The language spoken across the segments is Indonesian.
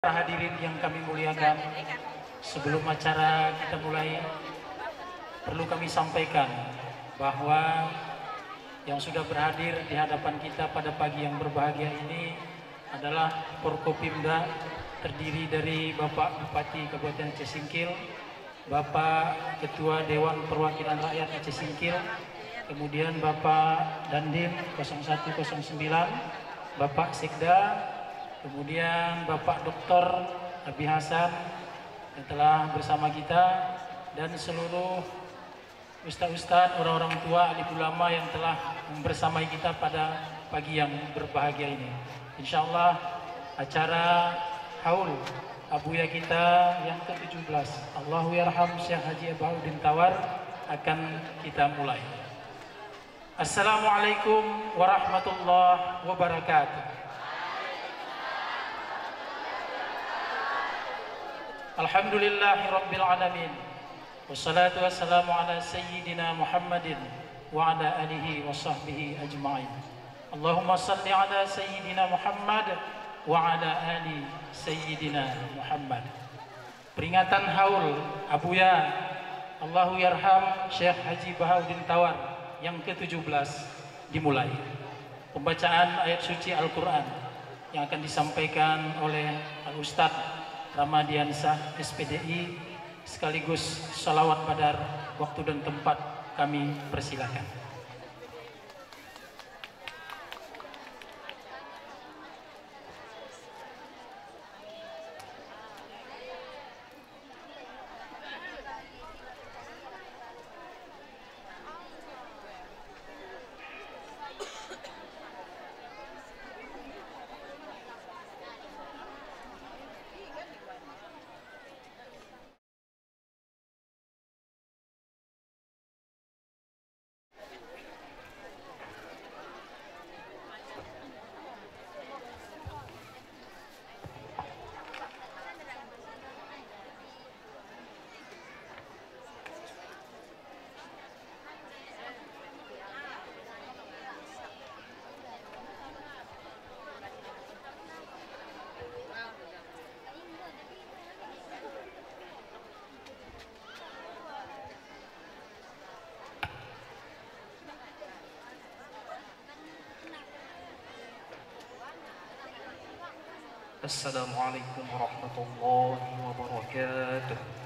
Para hadirin yang kami muliakan, sebelum acara kita mulai, perlu kami sampaikan bahwa yang sudah berhadir di hadapan kita pada pagi yang berbahagia ini adalah Forkopimda, terdiri dari Bapak Bupati Kabupaten Aceh Singkil, Bapak Ketua Dewan Perwakilan Rakyat Aceh Singkil, kemudian Bapak Dandim 0109, Bapak Sekda, kemudian Bapak Dr. Abi Hasan yang telah bersama kita, dan seluruh ustaz-ustaz, orang-orang tua, alim ulama yang telah bersamai kita pada pagi yang berbahagia ini. Insya Allah acara haul abuya kita yang ke-17, Allahu Yarham Syekh Haji Bahaudin Tawar, akan kita mulai. Assalamualaikum warahmatullahi wabarakatuh. Alhamdulillahi Rabbil Alamin, wassalatu wassalamu ala Sayyidina Muhammadin wa ala alihi wa sahbihi ajma'in. Allahumma salli ala Sayyidina Muhammad wa ala ali Sayyidina Muhammad. Peringatan haul abuya Allahu Yarham Syekh Haji Bahaudin Tawar yang ke-17 dimulai. Pembacaan ayat suci Al-Quran yang akan disampaikan oleh Al-Ustadz Ramadiansah SPDI, sekaligus salawat badar. Waktu dan tempat kami persilakan. Assalamualaikum warahmatullahi wabarakatuh.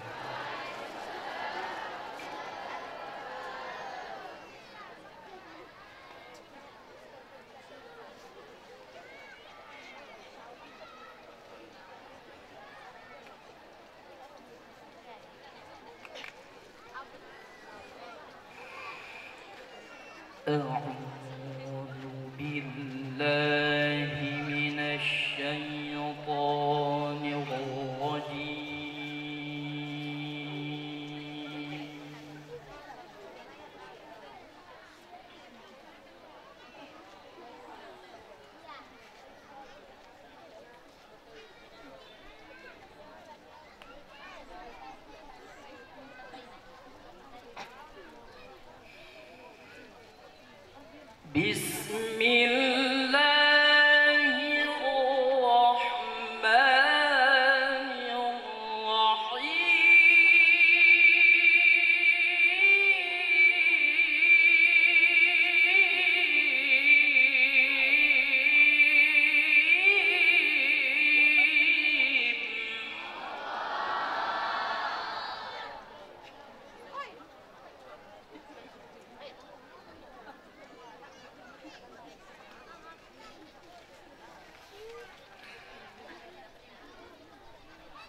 A'udzu billahi minasy syaithanir rajim.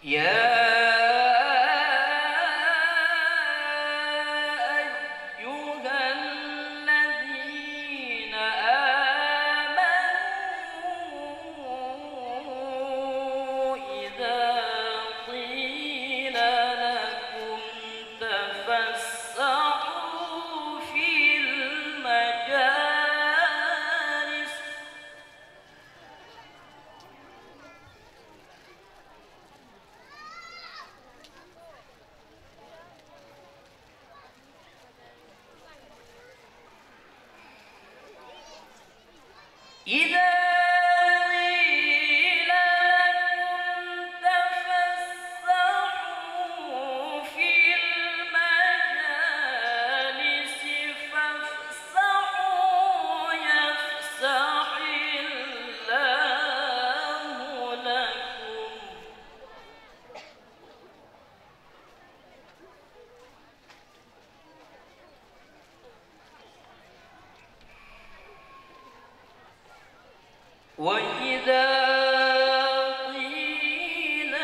Ya إذا قيل لكم وإذا قيل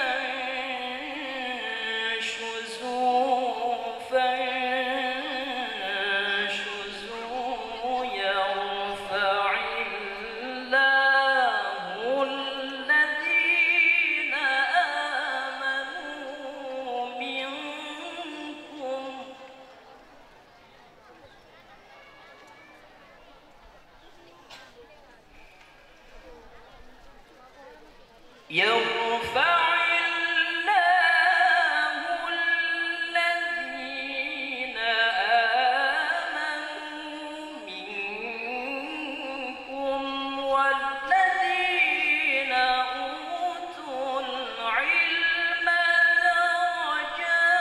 انشزوا فانشزوا يرفع الله الذين آمنوا منكم يرفع الله الذين آمنوا منكم والذين أوتوا العلم درجات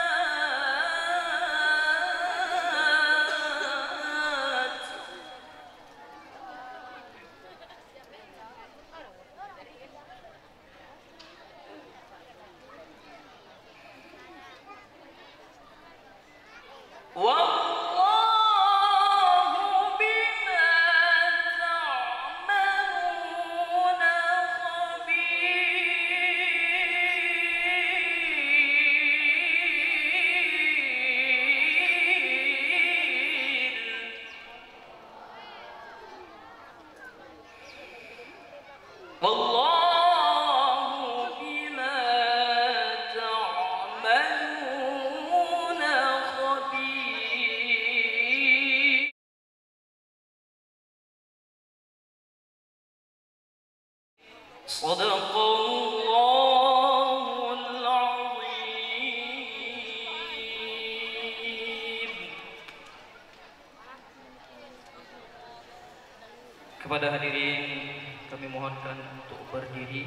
والله بما تعملون خبير والله بما تعملون خبير صدق الله العظيم. Kepada hadirin kami mohonkan untuk berdiri.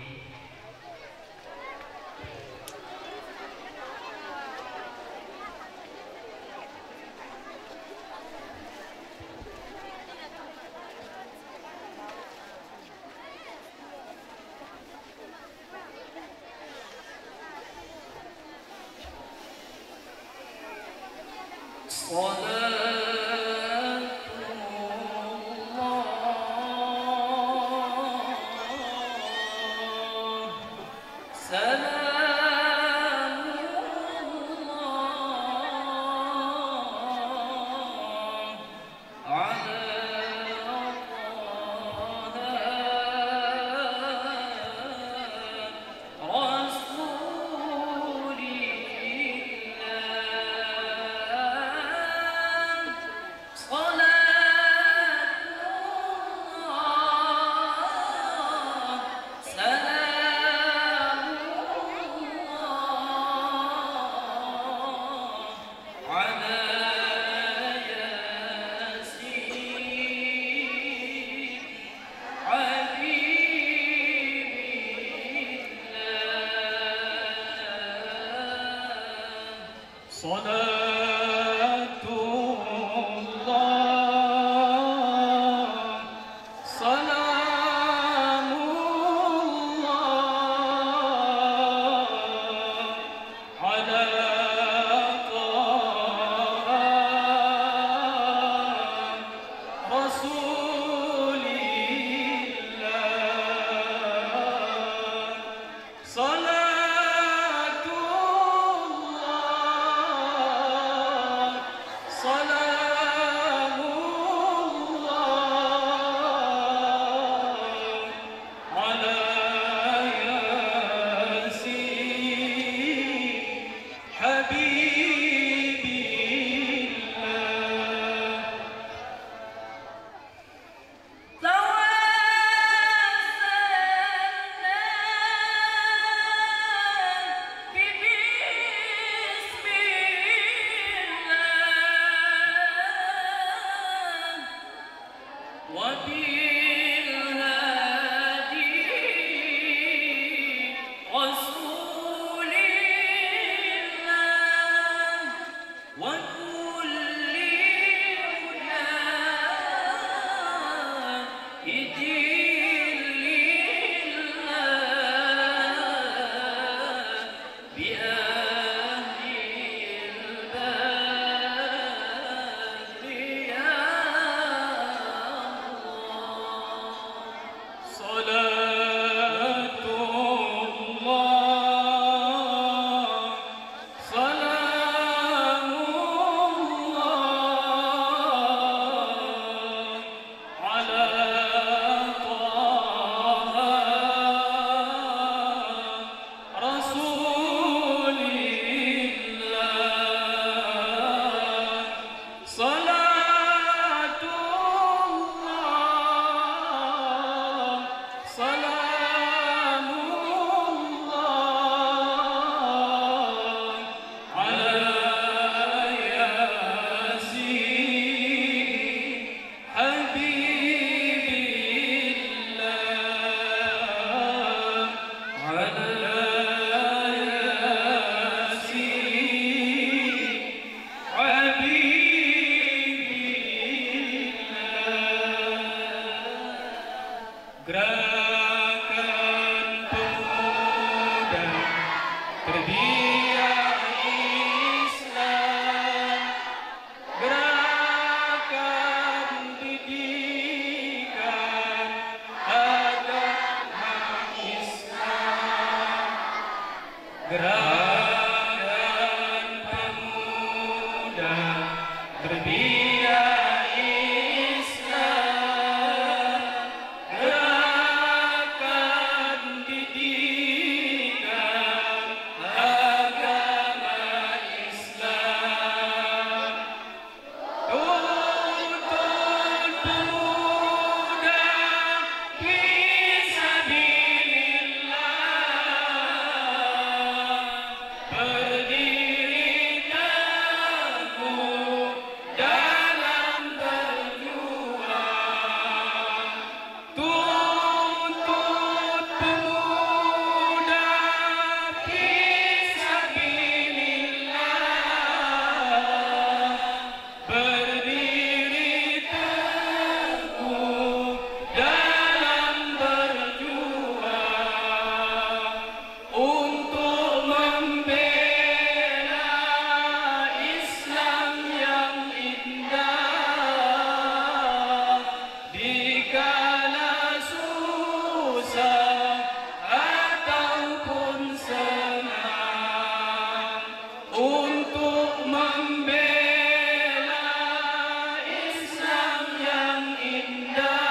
صلاة الله Gerakan Pemuda Berbiak Islam, gerakan didikan agama Islam, tuntun pemuda fisabilillah, berdiri teguh dalam berjuang, tuntut pemuda fisabilillah, berdiri teguh dalam berjuang, untuk membela Islam yang indah dikala susah ataupun senang, untuk membela Islam yang indah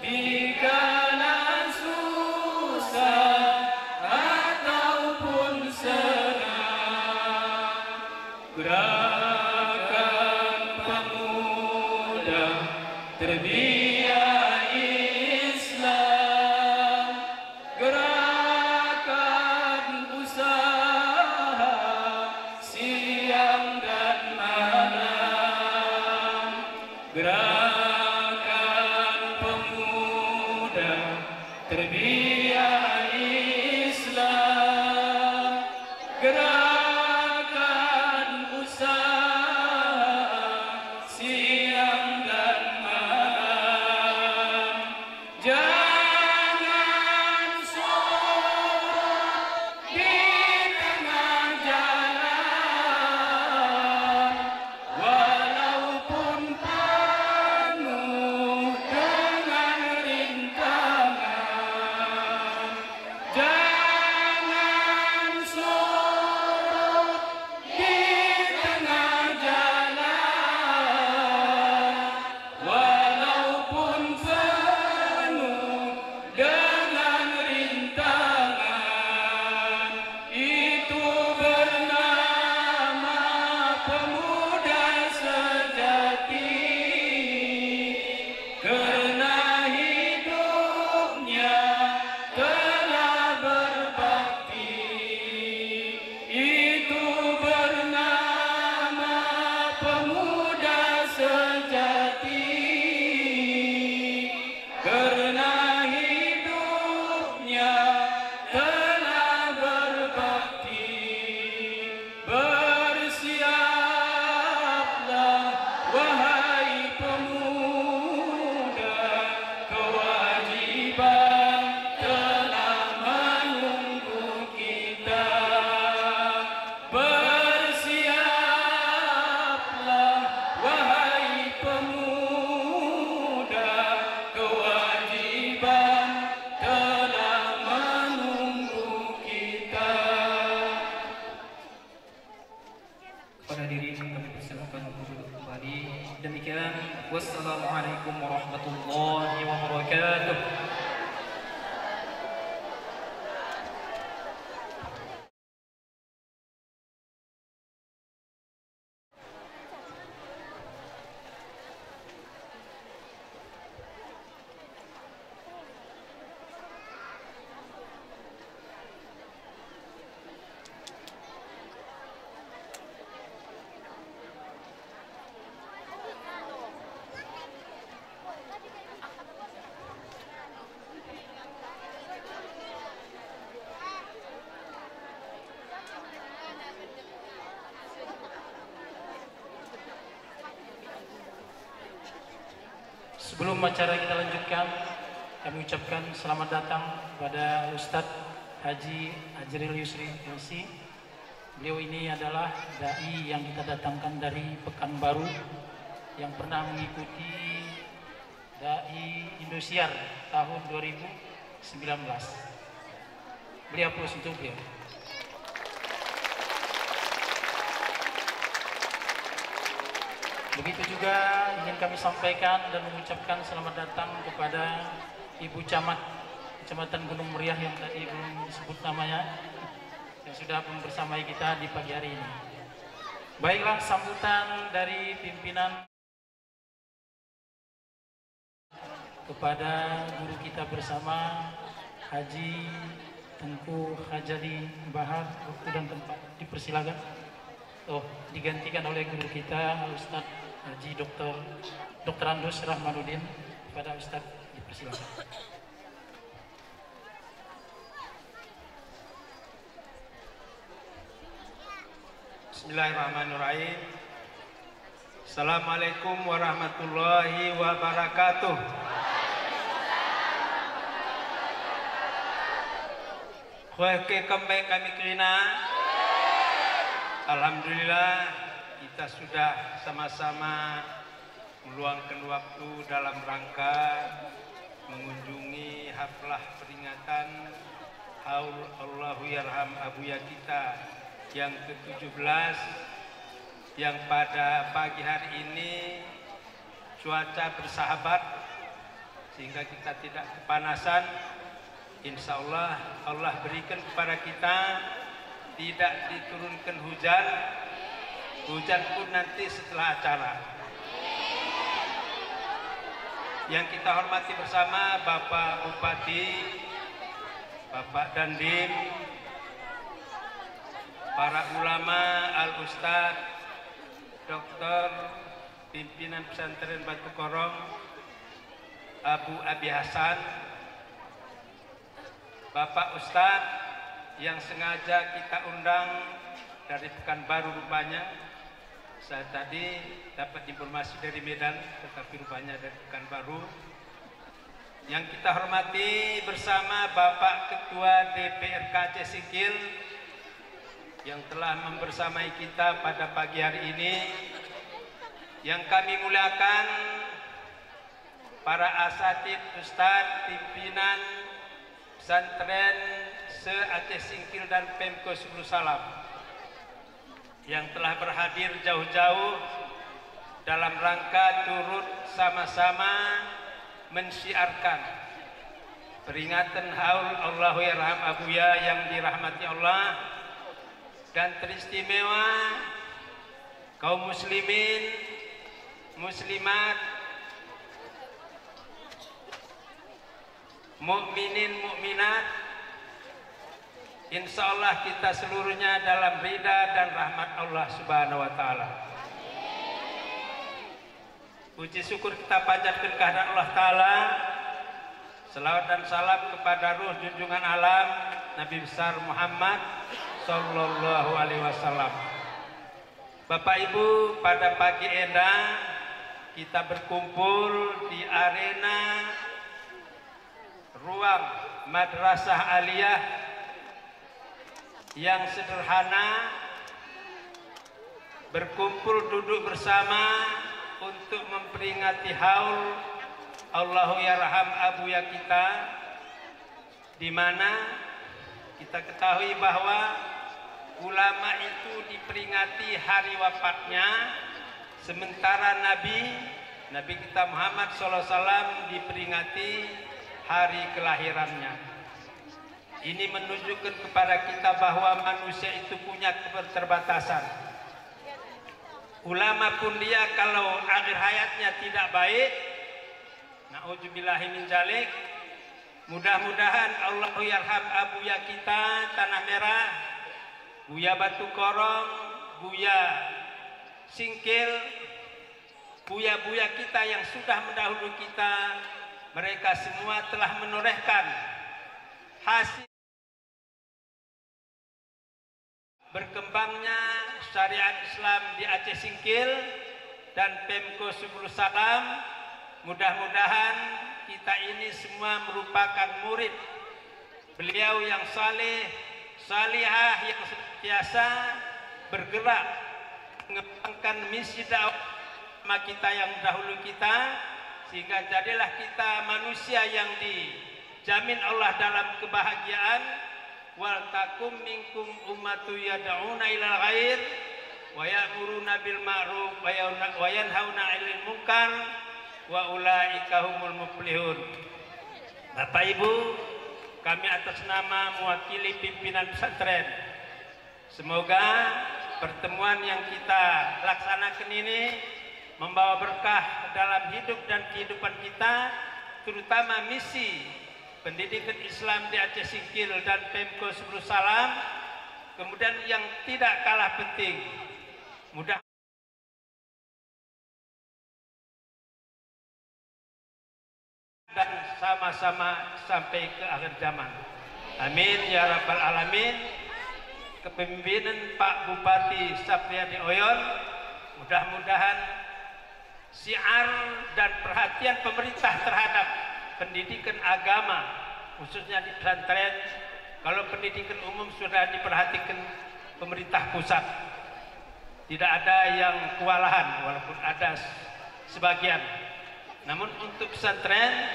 dikala susah ataupun senang. Gerakan Pemuda Terbiak Islam, gerakan usaha siang dan malam, gerakan Pemuda Terbiak Islam, gerakan usaha siang dan malam. Jangan surut di tengah jalan, walaupun penuh dengan rintangan. Jangan surut di tengah jalan, walaupun penuh dengan rintangan. Itu bernama pemuda sejati, karena hidupnya telah berbakti. Itu bernama pemuda sejati, karena hidupnya telah berbakti. Bersiaplah wahai pemuda, kewajiban telah menunggu kita. Bersiaplah wahai pemuda, kewajiban telah menunggu kita. Pada diri kami persilakan untuk duduk kembali. Demikian, wassalamualaikum warahmatullahi wabarakatuh. Sebelum acara kita lanjutkan, kami ucapkan selamat datang kepada Ustadz Haji Ajril Yusri MC. Beliau ini adalah dai yang kita datangkan dari Pekanbaru yang pernah mengikuti Dai Indosiar tahun 2019. Beri aplaus untuk beliau. Begitu juga ingin kami sampaikan dan mengucapkan selamat datang kepada Ibu Camat Kecamatan Gunung Meriah yang tadi belum disebut namanya, yang sudah membersamai kita di pagi hari ini. Baiklah, sambutan dari pimpinan kepada guru kita bersama Haji Tengku Hajali Bahar. Waktu dan tempat dipersilakan. Digantikan oleh guru kita Ustadz Haji Dr. Andus Rahmanuddin. Kepada Ustadz dipersilakan. Bismillahirrahmanirrahim. Assalamualaikum warahmatullahi wabarakatuh. Kueke kembali kami kerina. Alhamdulillah kita sudah sama-sama meluangkan waktu dalam rangka mengunjungi haflah peringatan Haul Allahu Yarham Abuya kita yang ke-17, yang pada pagi hari ini cuaca bersahabat sehingga kita tidak kepanasan. Insya Allah Allah berikan kepada kita tidak diturunkan hujan, hujan pun nanti setelah acara. Yang kita hormati bersama Bapak Bupati, Bapak Dandim, para ulama, Al-Ustad, Dokter, pimpinan pesantren Batu Korong, Abu Abi Hasan, Bapak Ustad yang sengaja kita undang dari Pekanbaru rupanya. Saya tadi dapat informasi dari Medan, tetapi rupanya dari Pekanbaru. Yang kita hormati bersama Bapak Ketua DPRK Singkil yang telah membersamai kita pada pagi hari ini. Yang kami muliakan para asatid, ustadz, pimpinan pesantren se-Aceh Singkil dan Pemko Subul Salam yang telah berhadir jauh-jauh dalam rangka turut sama-sama mensiarkan peringatan Haul Allahu Yarham Abuya yang dirahmati Allah, dan teristimewa kaum muslimin, muslimat, mukminin, mukminat, insya Allah kita seluruhnya dalam ridha dan rahmat Allah Subhanahu wa Ta'ala. Puji syukur kita panjatkan kehadirat Allah Ta'ala. Selawat dan salam kepada ruh junjungan alam Nabi besar Muhammad Sallallahu Alaihi Wasallam. Bapak Ibu, pada pagi ini kita berkumpul di arena ruang madrasah aliyah yang sederhana, berkumpul duduk bersama untuk memperingati haul Allahu Yarham Abuya kita, di mana kita ketahui bahwa ulama itu diperingati hari wafatnya, sementara Nabi kita Muhammad SAW diperingati hari kelahirannya. Ini menunjukkan kepada kita bahwa manusia itu punya keterbatasan. Ulama pun dia kalau akhir hayatnya tidak baik, na'udzubillahi min dzalik, mudah-mudahan Allah Yarham Abuya kita Tanah Merah, Buya Batu Korong, Buya Singkil, buya-buya kita yang sudah mendahului kita, mereka semua telah menorehkan hasil berkembangnya syariat Islam di Aceh Singkil dan Pemko Subul Salam. Mudah-mudahan kita ini semua merupakan murid beliau yang saleh, salihah, yang senantiasa bergerak mengembangkan misi dakwah kita yang dahulu kita, sehingga jadilah kita manusia yang dijamin Allah dalam kebahagiaan wal takum minkum ummatu yad'una ilal khair wa ya'muruna bil ma'ruf wa yanhauna 'anil munkar wa ulaika humul muflihun. Bapak Ibu, kami atas nama mewakili pimpinan pesantren, semoga pertemuan yang kita laksanakan ini membawa berkah dalam hidup dan kehidupan kita, terutama misi pendidikan Islam di Aceh Singkil dan Pemko 10 Salam. Kemudian yang tidak kalah penting, mudah dan sama-sama sampai ke akhir zaman. Amin ya rabbal alamin. Kepemimpinan Pak Bupati Sapriyadi Oyon, mudah-mudahan syiar dan perhatian pemerintah terhadap pendidikan agama, khususnya di pesantren. Kalau pendidikan umum sudah diperhatikan pemerintah pusat, tidak ada yang kewalahan walaupun ada sebagian. Namun untuk pesantren,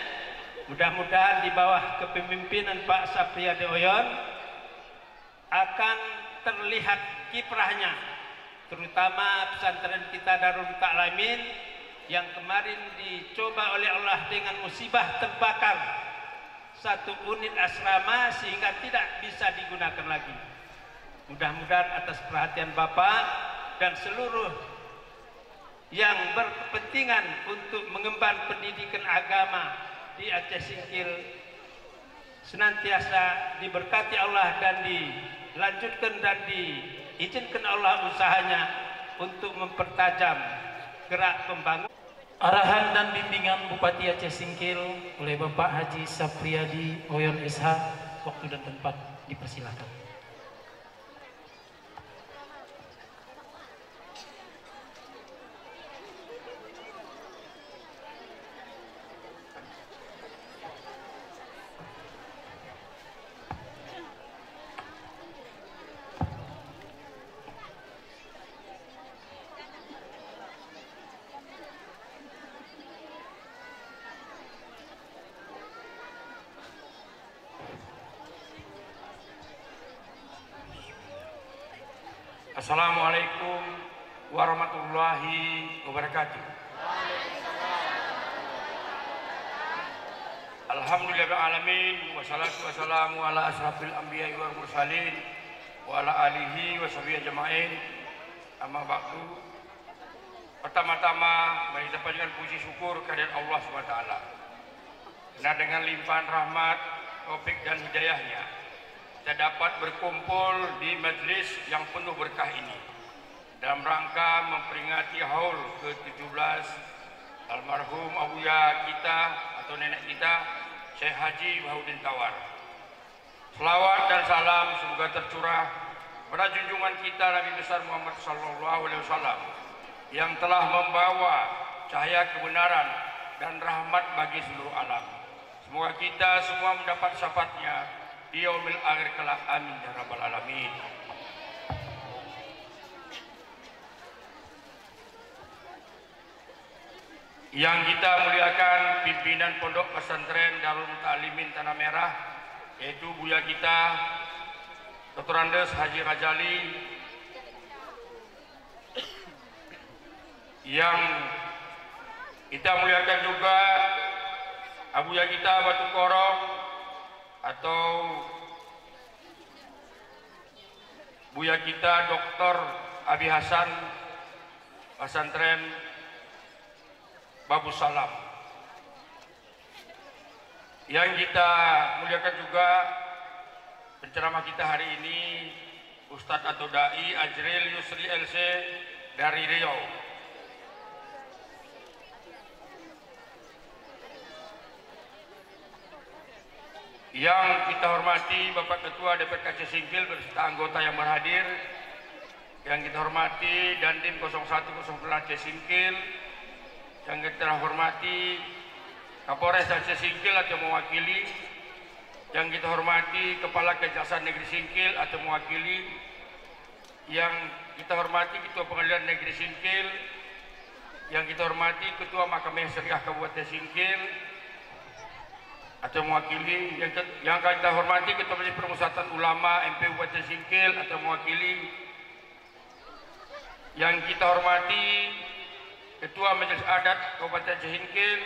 mudah-mudahan di bawah kepemimpinan Pak Sapriyadi Oyon akan terlihat kiprahnya, terutama pesantren kita Darul Ta'lamin yang kemarin dicoba oleh Allah dengan musibah terbakar satu unit asrama sehingga tidak bisa digunakan lagi. Mudah-mudahan atas perhatian Bapak dan seluruh yang berkepentingan untuk mengemban pendidikan agama di Aceh Singkil senantiasa diberkati Allah dan dilanjutkan dan diizinkan Allah usahanya untuk mempertajam gerak pembangunan. Arahan dan bimbingan Bupati Aceh Singkil oleh Bapak Haji Sapriyadi Oyon SH. Waktu dan tempat dipersilakan. Assalamualaikum warahmatullahi wabarakatuh. Alhamdulillahirrahmanirrahim. Wassalatu wassalamu ala asrafil anbiya'i wal mursalin wa ala alihi wa sahbihi ajma'in. Amma ba'du. Pertama-tama mari kita panjatkan puji syukur kehadirat Allah SWT. Karena dengan limpahan rahmat, taufik dan hidayahnya kita dapat berkumpul di majlis yang penuh berkah ini dalam rangka memperingati haul ke-17 almarhum abuya kita atau nenek kita Syekh Haji Baharudin Tawar. Selawat dan salam semoga tercurah pada junjungan kita Nabi besar Muhammad SAW yang telah membawa cahaya kebenaran dan rahmat bagi seluruh alam. Semoga kita semua mendapat syafaatnya di yaumil akhir kelak, amin ya rabbal alamin. Yang kita muliakan pimpinan Pondok Pesantren Darul Ta'limin Tanah Merah, yaitu buya kita Dr. Andes Haji Rajali, yang kita muliakan juga abuya kita Batu Korong atau buya kita Dr. Abi Hasan Pesantren Babu Salam. Yang kita muliakan juga penceramah kita hari ini Ustadz atau Dai Ajril Yusri LC dari Riau. Yang kita hormati Bapak Ketua DPRD Aceh Singkil beserta anggota yang berhadir. Yang kita hormati Dandim 0109 Aceh Singkil. Yang kita hormati Kapolres Aceh Singkil atau mewakili. Yang kita hormati Kepala Kejaksaan Negeri Singkil atau mewakili. Yang kita hormati Ketua Pengadilan Negeri Singkil. Yang kita hormati Ketua Mahkamah Syariah Kabupaten Singkil. atau mewakili yang kita hormati Ketua Majelis Permusyawaratan Ulama MPU Kabupaten Singkil, atau mewakili yang kita hormati Ketua Majelis Adat Kabupaten Singkil,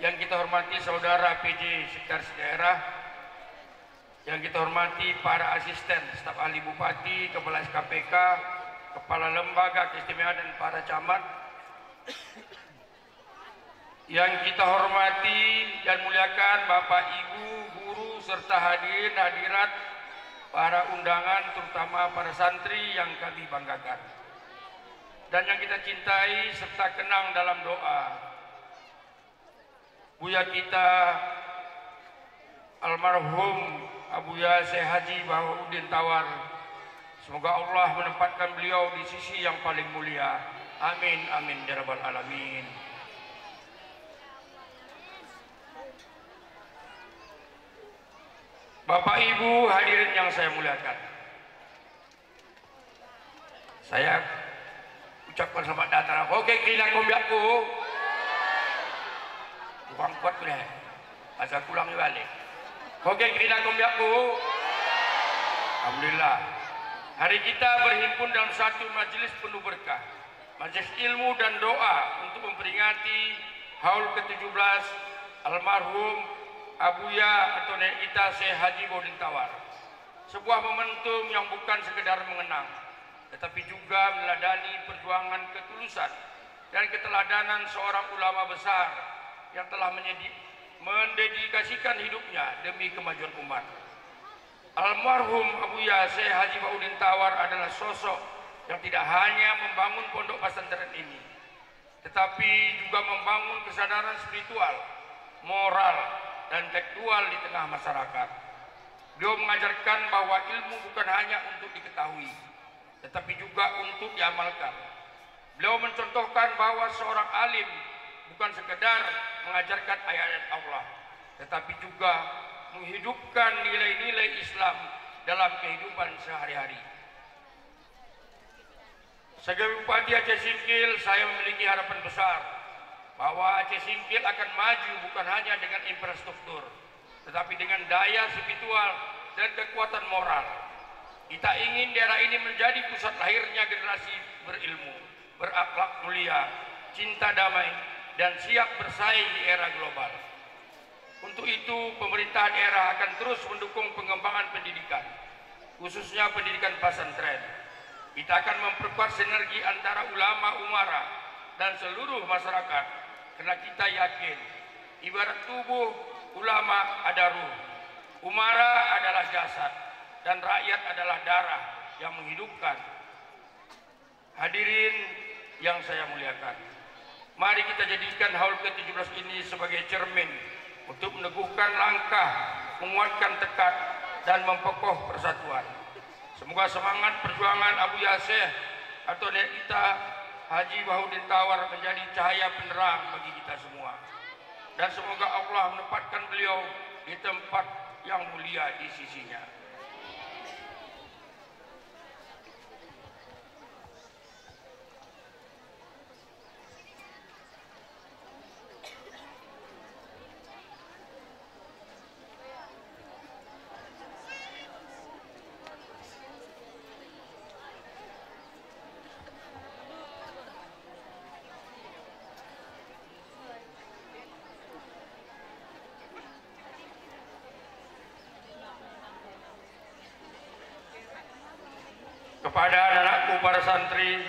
yang kita hormati saudara PJ Sekretaris Daerah, yang kita hormati para asisten staf ahli Bupati, Kepala SKPK, Kepala Lembaga Keistimewaan dan para camat, yang kita hormati dan muliakan Bapak Ibu, guru serta hadirin hadirat, para undangan terutama para santri yang kami banggakan dan yang kita cintai serta kenang dalam doa. Buya kita almarhum Abuya Syekh Haji Bahaudin Tawar, semoga Allah menempatkan beliau di sisi yang paling mulia. Amin amin ya rabbal alamin. Bapak Ibu hadirin yang saya muliakan, saya ucapkan selamat datang. Oke, kina kombiakku kurang kuat boleh asal pulang balik. Oke, kina kombiakku, alhamdulillah hari kita berhimpun dalam satu majelis penuh berkah, majelis ilmu dan doa untuk memperingati haul ke-17 almarhum Abuya atau Nenek kita Syekh Haji Bahaudin Tawar. Sebuah momentum yang bukan sekedar mengenang, tetapi juga meneladani perjuangan ketulusan dan keteladanan seorang ulama besar yang telah mendedikasikan hidupnya demi kemajuan umat. Almarhum Abuya Syekh Haji Bahaudin Tawar adalah sosok yang tidak hanya membangun pondok pesantren ini, tetapi juga membangun kesadaran spiritual, moral, dan intelektual di tengah masyarakat. Beliau mengajarkan bahwa ilmu bukan hanya untuk diketahui, tetapi juga untuk diamalkan. Beliau mencontohkan bahwa seorang alim bukan sekedar mengajarkan ayat-ayat Allah, tetapi juga menghidupkan nilai-nilai Islam dalam kehidupan sehari-hari. Sebagai Bupati Aceh Singkil, saya memiliki harapan besar bahwa Aceh Singkil akan maju bukan hanya dengan infrastruktur, tetapi dengan daya spiritual dan kekuatan moral. Kita ingin daerah ini menjadi pusat lahirnya generasi berilmu, berakhlak mulia, cinta damai, dan siap bersaing di era global. Untuk itu, pemerintah daerah akan terus mendukung pengembangan pendidikan, khususnya pendidikan pesantren. Kita akan memperkuat sinergi antara ulama umara dan seluruh masyarakat, karena kita yakin ibarat tubuh ulama ada ruh, umara adalah jasad, dan rakyat adalah darah yang menghidupkan. Hadirin yang saya muliakan, mari kita jadikan haul ke-17 ini sebagai cermin untuk meneguhkan langkah, menguatkan tekad, dan memperkokoh persatuan. Semoga semangat perjuangan Abuya Syekh atau Nenek kita Haji Bahaudin Tawar menjadi cahaya penerang bagi kita semua, dan semoga Allah menempatkan beliau di tempat yang mulia di sisinya. Kepada anak-anakku para santri,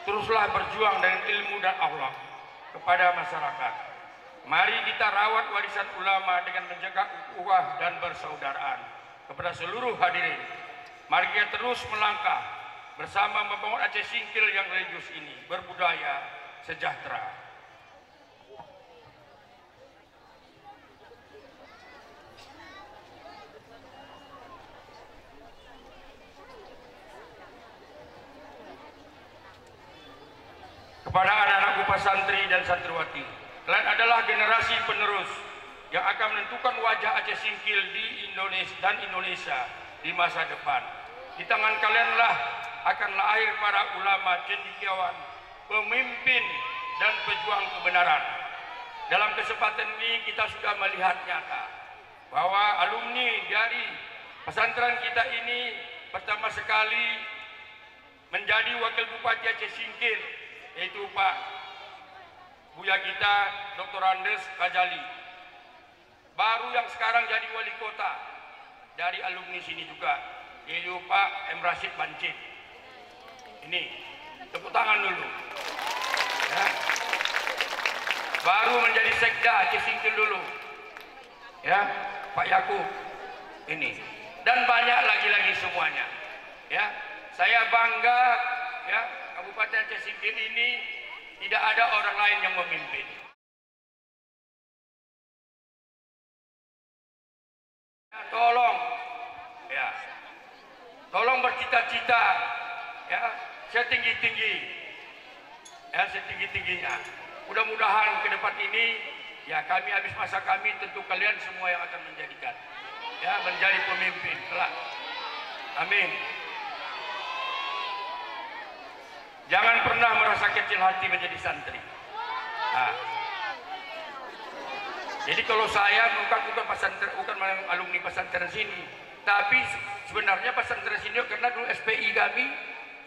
teruslah berjuang dengan ilmu dan akhlak kepada masyarakat. Mari kita rawat warisan ulama dengan menjaga ukhuwah dan persaudaraan. Kepada seluruh hadirin, mari kita terus melangkah bersama membangun Aceh Singkil yang religius ini, berbudaya, sejahtera. Kepada anak-anakku pesantri dan santriwati, kalian adalah generasi penerus yang akan menentukan wajah Aceh Singkil di Indonesia dan Indonesia di masa depan. Di tangan kalianlah akan lahir para ulama cendekiawan, pemimpin dan pejuang kebenaran. dalam kesempatan ini kita sudah melihat nyata bahwa alumni dari pesantren kita ini pertama sekali menjadi wakil bupati Aceh Singkil, yaitu Pak Buya kita Dr. Andes Kajali. Baru yang sekarang jadi wali kota dari alumni sini juga, yaitu Pak M. Rashid Bancin. Ini tepuk tangan dulu ya. Baru menjadi sekda Aceh Singkil dulu ya, Pak Yakub ini, dan banyak lagi semuanya ya. Saya bangga ya, Kabupaten Aceh Singkil ini tidak ada orang lain yang memimpin. Tolong ya, tolong bercita-cita ya, setinggi-tinggi ya, setinggi-tingginya. Mudah-mudahan ke depan ini ya, kami habis masa kami, tentu kalian semua yang akan menjadikan ya, menjadi pemimpin kelak. Amin. Jangan pernah merasa kecil hati menjadi santri. Nah, jadi kalau saya bukan alumni pesantren sini, tapi sebenarnya pesantren sini karena dulu SPI kami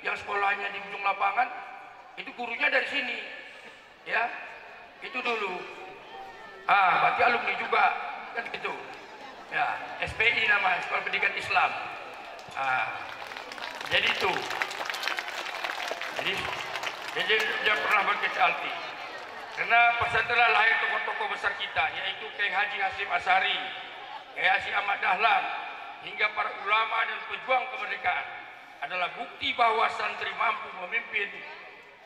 yang sekolahnya di ujung lapangan itu gurunya dari sini, ya itu dulu. Berarti alumni juga kan gitu, ya SPI nama Sekolah Pendidikan Islam. Jadi itu. Jadi jangan pernah berkecil hati. Karena pesantren lahir tokoh-tokoh besar kita, yaitu Kiai Haji Hasyim Asy'ari, Kiai Haji Ahmad Dahlan, hingga para ulama dan pejuang kemerdekaan, adalah bukti bahwa santri mampu memimpin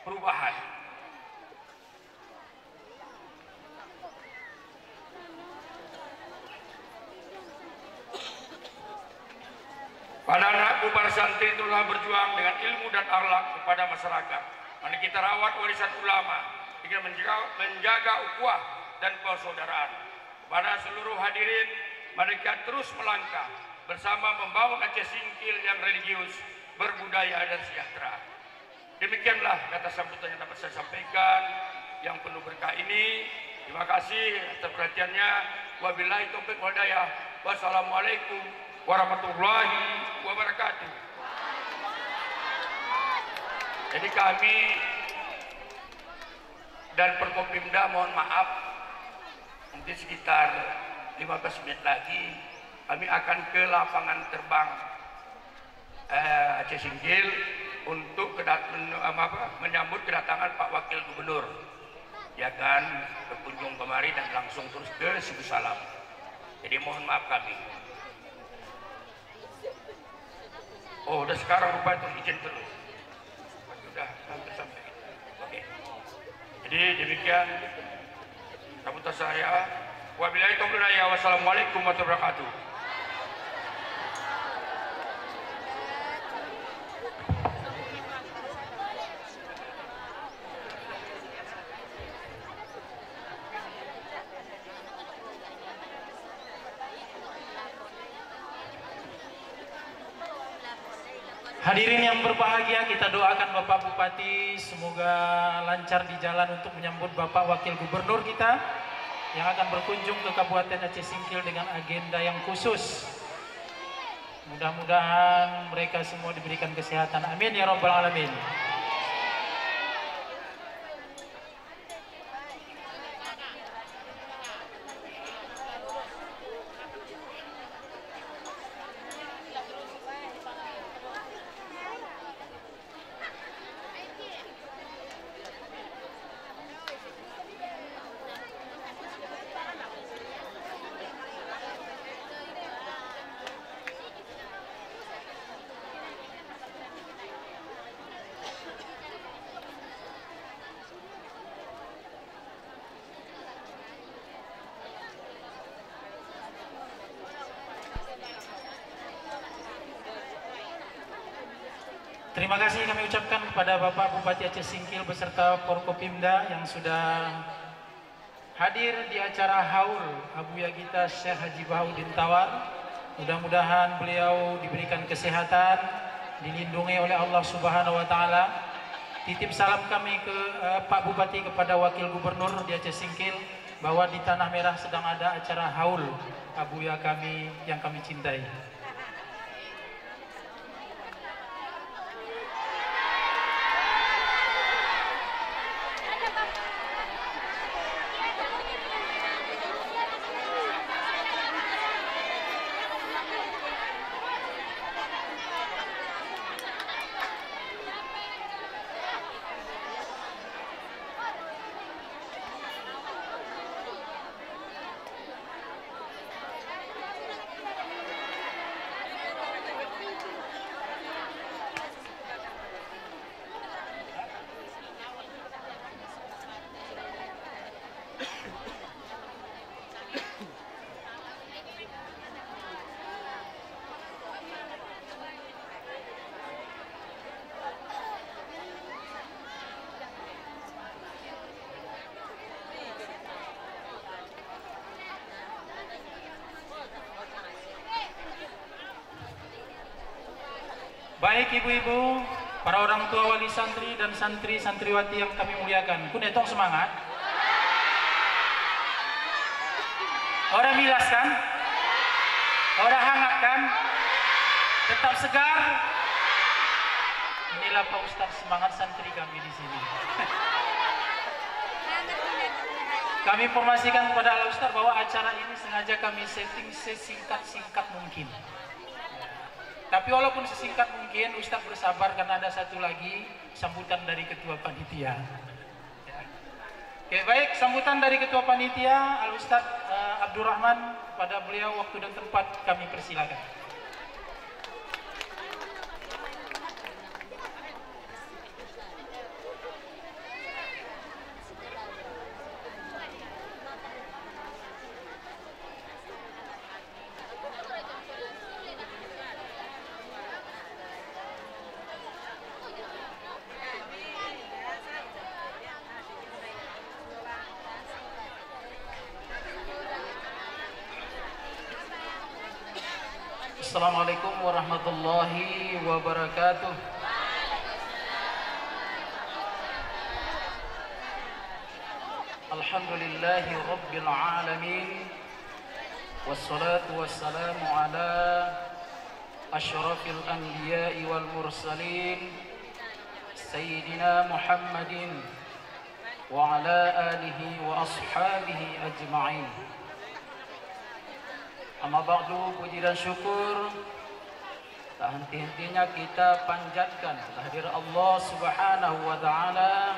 perubahan. Pada anakku, para santri itulah berjuang dengan ilmu dan akhlak kepada masyarakat. Mari kita rawat warisan ulama dengan menjaga ukhuwah dan persaudaraan. Pada seluruh hadirin, mari kita terus melangkah bersama membangun Aceh Singkil yang religius, berbudaya dan sejahtera. Demikianlah kata sambutan yang dapat saya sampaikan yang penuh berkah ini. Terima kasih atas perhatiannya. Wabillahi taufiq wal hidayah. Wassalamualaikum warahmatullahi wabarakatuh. Jadi kami dan Forkopimda mohon maaf, mungkin sekitar 15 menit lagi kami akan ke lapangan terbang Aceh Singkil untuk menyambut kedatangan Pak Wakil Gubernur, ya kan, berkunjung kemari dan langsung terus ke Sibusalam. Jadi mohon maaf kami. Oh, udah sekarang rupanya terus izin terus. Sudah hampir sampai. Oke. Jadi demikian sambutan saya. Wabillahi taufiq wal hidayah. Wassalamualaikum warahmatullahi wabarakatuh. Hadirin yang berbahagia, kita doakan Bapak Bupati semoga lancar di jalan untuk menyambut Bapak Wakil Gubernur kita yang akan berkunjung ke Kabupaten Aceh Singkil dengan agenda yang khusus. Mudah-mudahan mereka semua diberikan kesehatan. Amin ya rabbal alamin. Terima kasih kami ucapkan kepada Bapak Bupati Aceh Singkil beserta Forkopimda yang sudah hadir di acara haul Abuya kita Syekh Haji Bahaudin Tawar. Mudah-mudahan beliau diberikan kesehatan, dilindungi oleh Allah Subhanahu wa taala. Titip salam kami ke Pak Bupati kepada Wakil Gubernur di Aceh Singkil. bahwa di Tanah Merah sedang ada acara haul abuya kami yang kami cintai. Baik ibu-ibu, para orang tua wali santri dan santri-santriwati yang kami muliakan, kun etong semangat. Orang milas kan? Orang hangat kan? Tetap segar. Inilah Pak Ustadz semangat santri kami di sini. Kami informasikan kepada Al Ustadz bahwa acara ini sengaja kami setting sesingkat-singkat mungkin. Tapi walaupun sesingkat mungkin, Ustadz bersabar karena ada satu lagi sambutan dari Ketua Panitia. Oke, baik, sambutan dari Ketua Panitia, Al Ustadz Abdurrahman, pada beliau waktu dan tempat kami persilakan. Assalamualaikum warahmatullahi wabarakatuh. Alhamdulillahi rabbil alamin. Wassalatu wassalamu ala asyrafil anbiya'i wal mursalin Sayyidina Muhammadin wa ala alihi wa ashabihi ajma'in. Amma ba'du, puji dan syukur tak henti-hentinya kita panjatkan kehadirat Allah Subhanahu wa taala.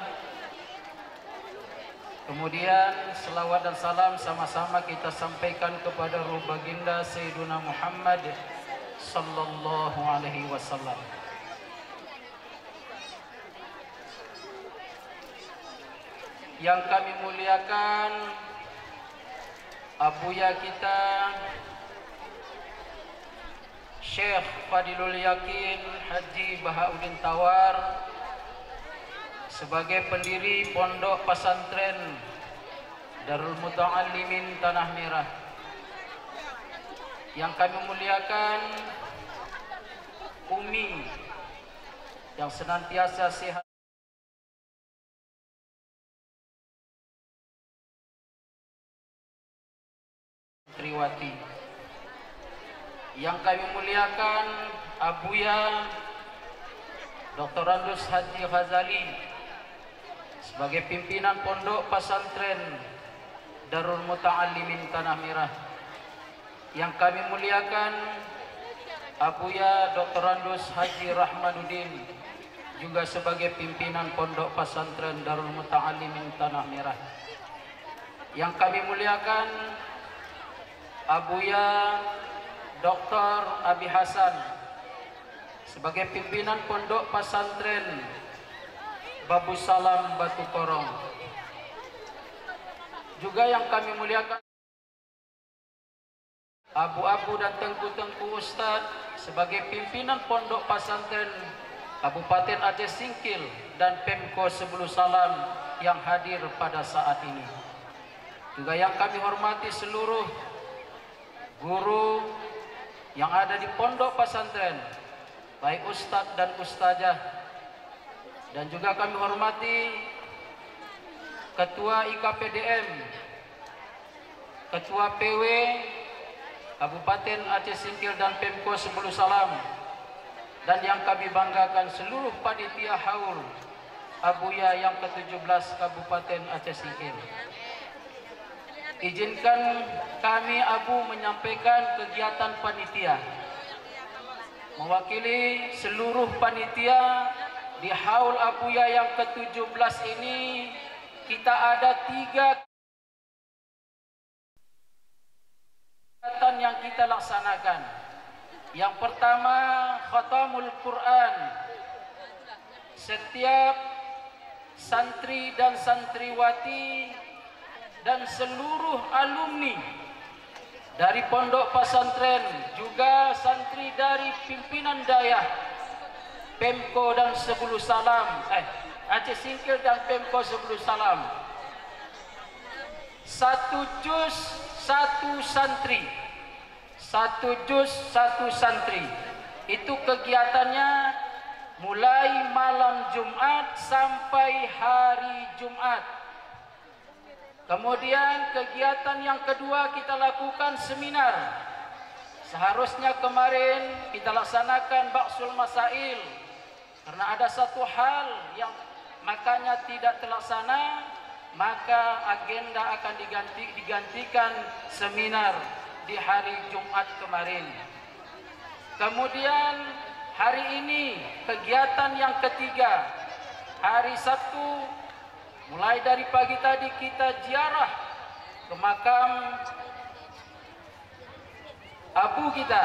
Kemudian selawat dan salam sama-sama kita sampaikan kepada ruh baginda Sayyiduna Muhammad sallallahu alaihi wasallam. Yang kami muliakan abuya kita Syekh Fadilul Yakin Haji Bahauddin Tawar sebagai pendiri Pondok Pesantren Darul Muta'allimin Tanah Merah. Yang kami muliakan Umi yang senantiasa sehat Triwati. Yang kami muliakan Abuya Dr. Andus Haji Ghazali sebagai pimpinan Pondok Pesantren Darul Muta'allimin Tanah Merah. Yang kami muliakan Abuya Dr. Andus Haji Rahmanuddin juga sebagai pimpinan Pondok Pesantren Darul Muta'allimin Tanah Merah. Yang kami muliakan Abuya Dr. Abi Hasan sebagai pimpinan Pondok Pesantren Babu Salam Batu Korong. Juga yang kami muliakan Abu-abu dan tengku-tengku Ustadz sebagai pimpinan Pondok Pesantren Kabupaten Aceh Singkil dan Pemko Sebelu Salam yang hadir pada saat ini. Juga yang kami hormati seluruh guru yang ada di Pondok Pesantren, baik Ustadz dan Ustazah. Dan juga kami hormati Ketua IKPDM Ketua PW Kabupaten Aceh Singkil dan Pemko Sebulu Salam, dan yang kami banggakan seluruh panitia haul Abuya yang ke-17 Kabupaten Aceh Singkil. Izinkan kami Abu menyampaikan kegiatan panitia. Mewakili seluruh panitia di haul Abuya yang ke-17 ini, kita ada 3 kegiatan yang kita laksanakan. Yang pertama, khatamul Quran. Setiap santri dan santriwati dan seluruh alumni dari pondok pesantren, juga santri dari pimpinan dayah Pemko dan Sebulu Salam, Aceh Singkil dan Pemko Sebulu Salam, 1 juz 1 santri, 1 juz 1 santri. Itu kegiatannya mulai malam Jumat sampai hari Jumat. Kemudian kegiatan yang kedua kita lakukan seminar. Seharusnya kemarin kita laksanakan Baksul Masail, karena ada satu hal yang makanya tidak terlaksana, maka agenda akan digantikan seminar di hari Jumat kemarin. Kemudian hari ini kegiatan yang ketiga, hari Sabtu, mulai dari pagi tadi kita ziarah ke makam abu kita.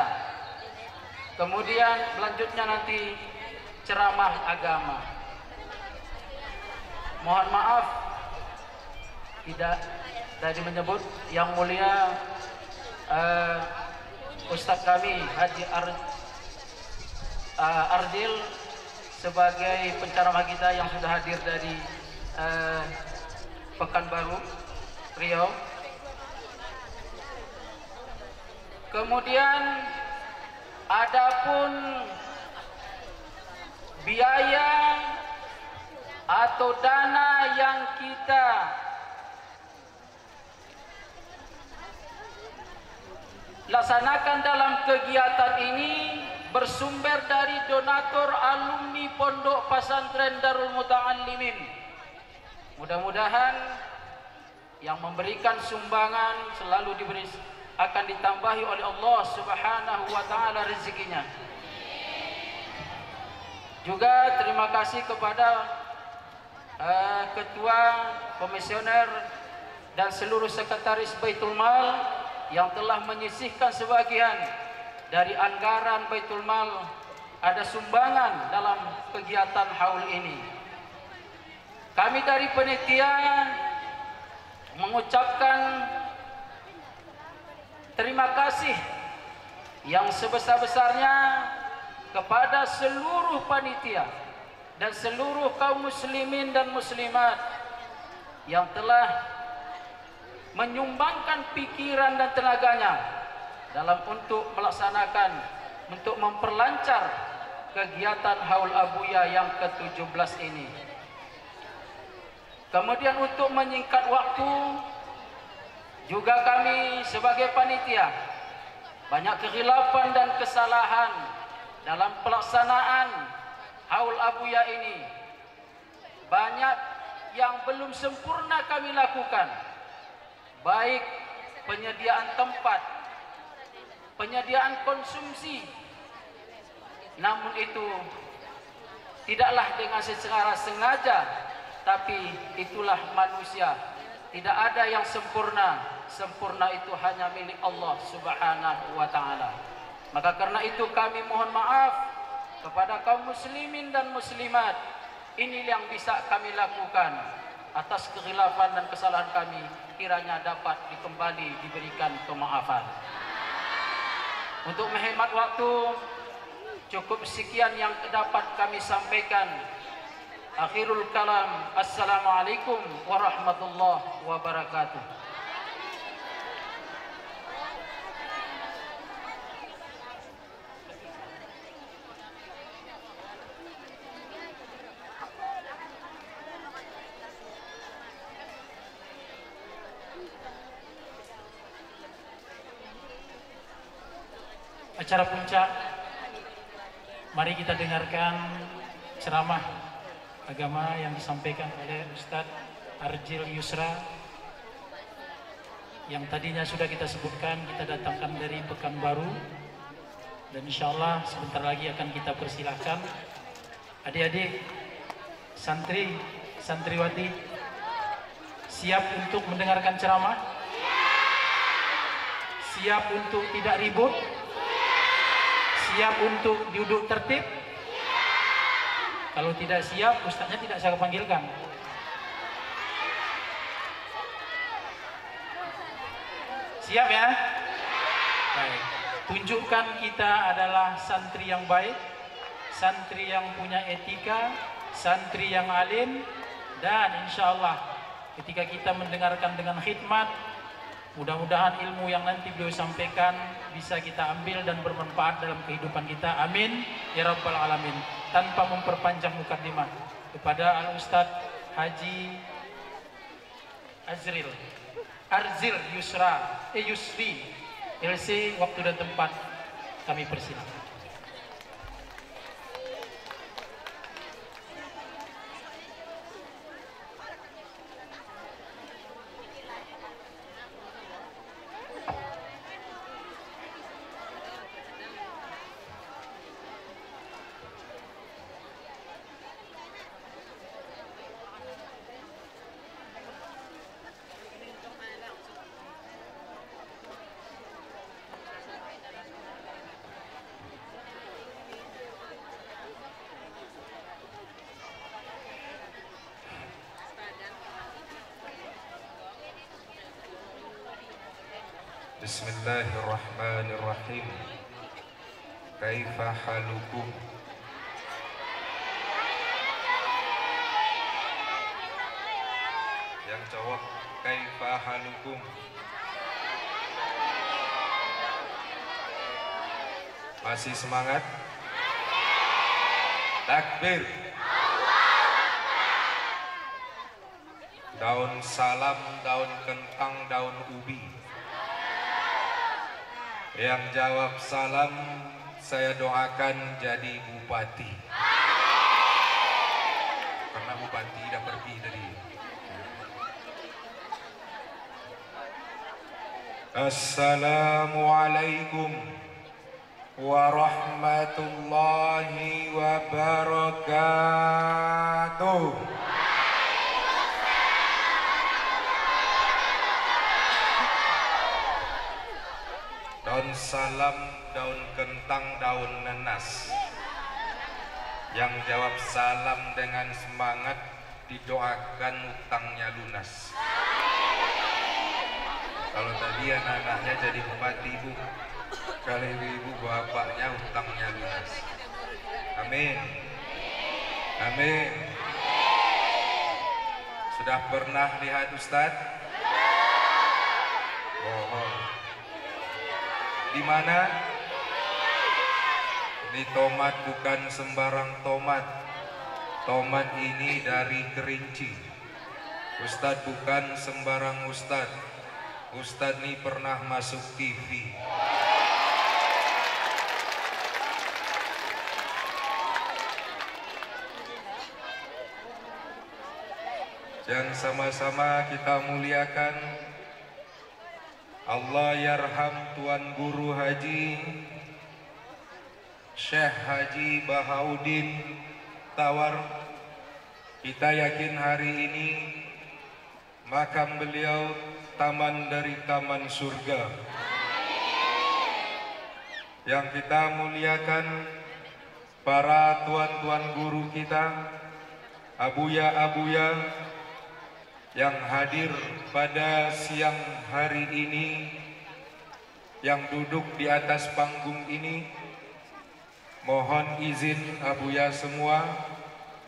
Kemudian selanjutnya nanti ceramah agama. Mohon maaf tidak tadi menyebut yang mulia Ustadz kami Haji Ardil sebagai penceramah kita yang sudah hadir dari Pekanbaru, Riau. Kemudian adapun biaya atau dana yang kita laksanakan dalam kegiatan ini bersumber dari donatur alumni Pondok Pesantren Darul Muta'allimin. Mudah-mudahan yang memberikan sumbangan selalu akan ditambahi oleh Allah Subhanahu wa taala rezekinya. Juga terima kasih kepada ketua komisioner dan seluruh sekretaris Baitul Mal yang telah menyisihkan sebagian dari anggaran Baitul Mal, ada sumbangan dalam kegiatan haul ini. Kami dari panitia mengucapkan terima kasih yang sebesar-besarnya kepada seluruh panitia dan seluruh kaum muslimin dan muslimat yang telah menyumbangkan pikiran dan tenaganya dalam untuk melaksanakan, untuk memperlancar kegiatan haul Abuya yang ke-17 ini. Kemudian untuk menyingkat waktu, juga kami sebagai panitia banyak kekhilafan dan kesalahan dalam pelaksanaan haul Abuya ini. Banyak yang belum sempurna kami lakukan, baik penyediaan tempat, penyediaan konsumsi. Namun itu tidaklah dengan secara sengaja, tapi itulah manusia. Tidak ada yang sempurna. Sempurna itu hanya milik Allah Subhanahu wa taala. Maka karena itu kami mohon maaf kepada kaum muslimin dan muslimat. Ini yang bisa kami lakukan. Atas kekhilafan dan kesalahan kami, kiranya dapat diberikan kemaafan. Untuk menghemat waktu, cukup sekian yang dapat kami sampaikan. Akhirul kalam, assalamualaikum warahmatullahi wabarakatuh. acara puncak, mari kita dengarkan ceramah agama yang disampaikan oleh Ustadz Arjil Yusra yang tadinya sudah kita sebutkan, kita datangkan dari Pekanbaru, dan insya Allah sebentar lagi akan kita persilahkan adik-adik santri santriwati siap untuk mendengarkan ceramah, siap untuk tidak ribut, siap untuk duduk tertib. Kalau tidak siap, ustaznya tidak saya panggilkan. Siap ya? Baik. Tunjukkan kita adalah santri yang baik, santri yang punya etika, santri yang alim, dan insya Allah ketika kita mendengarkan dengan khidmat, mudah-mudahan ilmu yang nanti beliau sampaikan bisa kita ambil dan bermanfaat dalam kehidupan kita. Amin ya rabbal alamin. Tanpa memperpanjang mukadimah, kepada Al-Ustadz Haji Arzil Yusri LC, waktu dan tempat kami persilakan. Bismillahirrahmanirrahim. Kaifa halukum? Yang jawab kaifa halukum. Masih semangat? Takbir. Daun salam, daun kentang, daun ubi. Yang jawab salam, saya doakan jadi bupati. Karena bupati udah pergi tadi. Assalamualaikum warahmatullahi wabarakatuh. Daun salam, daun kentang, daun nanas. Yang jawab salam dengan semangat, didoakan utangnya lunas. Kalau tadi anak-anaknya jadi bupati, ibu, kali ibu bapaknya utangnya lunas. Amin. Amin. Sudah pernah lihat Ustadz? Bohong. Di mana? Ini tomat bukan sembarang tomat. Tomat ini dari Kerinci. Ustadz bukan sembarang Ustadz. Ustadz ini pernah masuk TV. Yang sama-sama kita muliakan Allah yarham Tuan Guru Haji Syekh Haji Bahaudin Tawar. Kita yakin hari ini makam beliau taman dari taman surga. Yang kita muliakan para tuan-tuan guru kita, abuya-abuya yang hadir pada siang hari ini, yang duduk di atas panggung ini. Mohon izin abuya semua,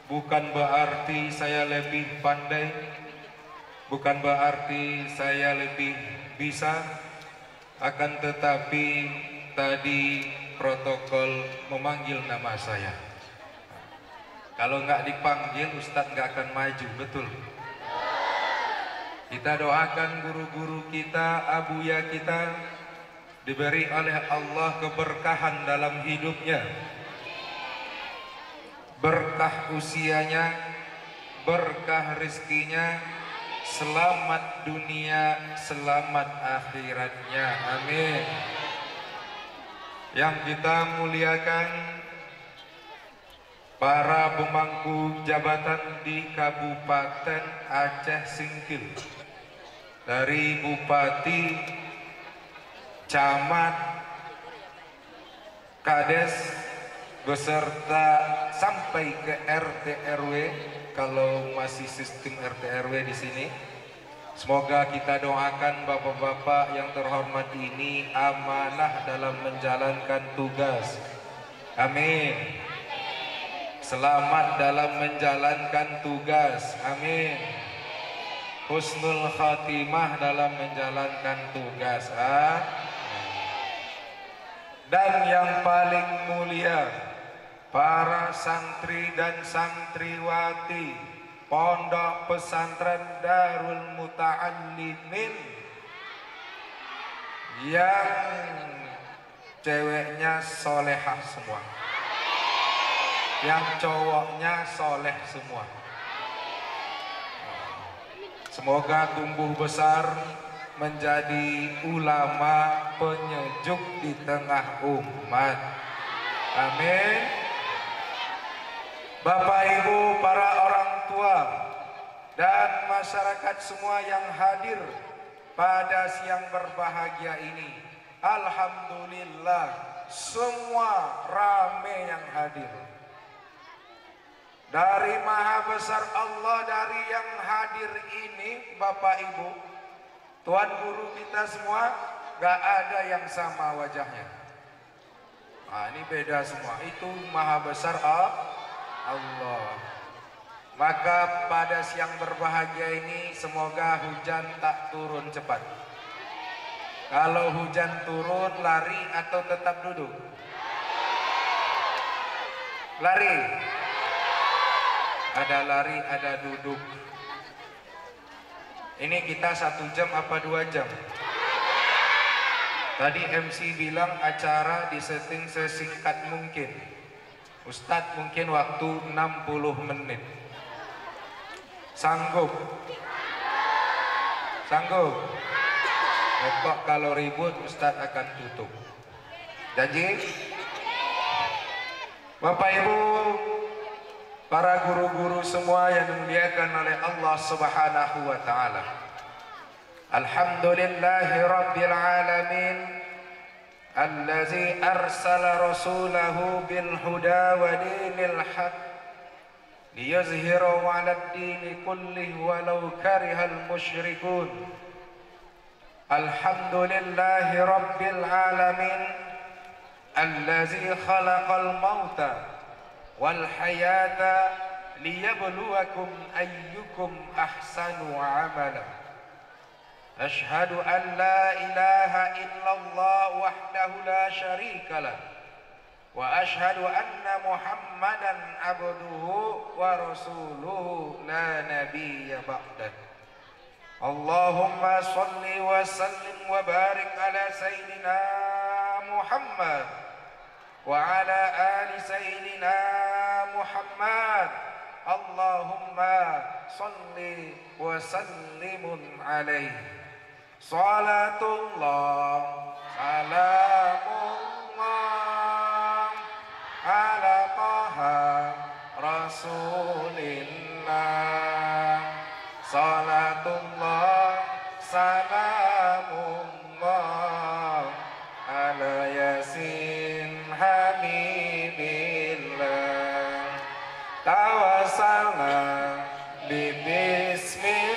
bukan berarti saya lebih pandai, bukan berarti saya lebih bisa, akan tetapi tadi protokol memanggil nama saya. Kalau nggak dipanggil, Ustadz nggak akan maju, betul? Kita doakan guru-guru kita, abuya kita, diberi oleh Allah keberkahan dalam hidupnya, berkah usianya, berkah rezekinya, selamat dunia, selamat akhiratnya. Amin. Yang kita muliakan para pemangku jabatan di Kabupaten Aceh Singkil, dari Bupati, Camat, Kades, beserta sampai ke RT RW, kalau masih sistem RT RW di sini. Semoga kita doakan bapak-bapak yang terhormat ini amanah dalam menjalankan tugas. Amin. Selamat dalam menjalankan tugas. Amin. Husnul khatimah dalam menjalankan tugas. Dan yang paling mulia, para santri dan santriwati Pondok Pesantren Darul Muta'allimin yang ceweknya solehah semua, yang cowoknya soleh semua. Semoga tumbuh besar menjadi ulama penyejuk di tengah umat. Amin. Bapak Ibu, para orang tua dan masyarakat semua yang hadir pada siang berbahagia ini, alhamdulillah semua rame yang hadir. Dari maha besar Allah, dari yang hadir ini Bapak Ibu, Tuan Guru kita semua gak ada yang sama wajahnya. Nah, ini beda semua. Itu maha besar Allah. Maka pada siang berbahagia ini semoga hujan tak turun cepat. Kalau hujan turun, lari atau tetap duduk? Lari. Ada lari, ada duduk. Ini kita 1 jam apa 2 jam? Tadi MC bilang acara disetting sesingkat mungkin. Ustadz mungkin waktu 60 menit. Sanggup? Sanggup? Pokok kalau ribut Ustadz akan tutup. Janji? Bapak Ibu, para guru-guru semua yang dimuliakan oleh Allah Subhanahu wa taala. Alhamdulillahi rabbil alamin. الذي أرسل رسوله بالهدى ودين الحق ليظهره على الدين كله ولو كره المشركون. الحمد لله رب العالمين الذي خلق الموت والحياة ليبلوكم أيكم أحسن عملا. أشهد أن لا إله إلا الله وحده لا شريك له وأشهد أن محمدا عبده ورسوله لا نبي بعده. اللهم صل وسلم وبارك على سيدنا محمد وعلى آل سيدنا محمد. اللهم صل وسلم عليه. Salatullah, salamullah ala taha rasulillah. Salatullah, salamullah ala yasin habibillah. Tawassalna bismillah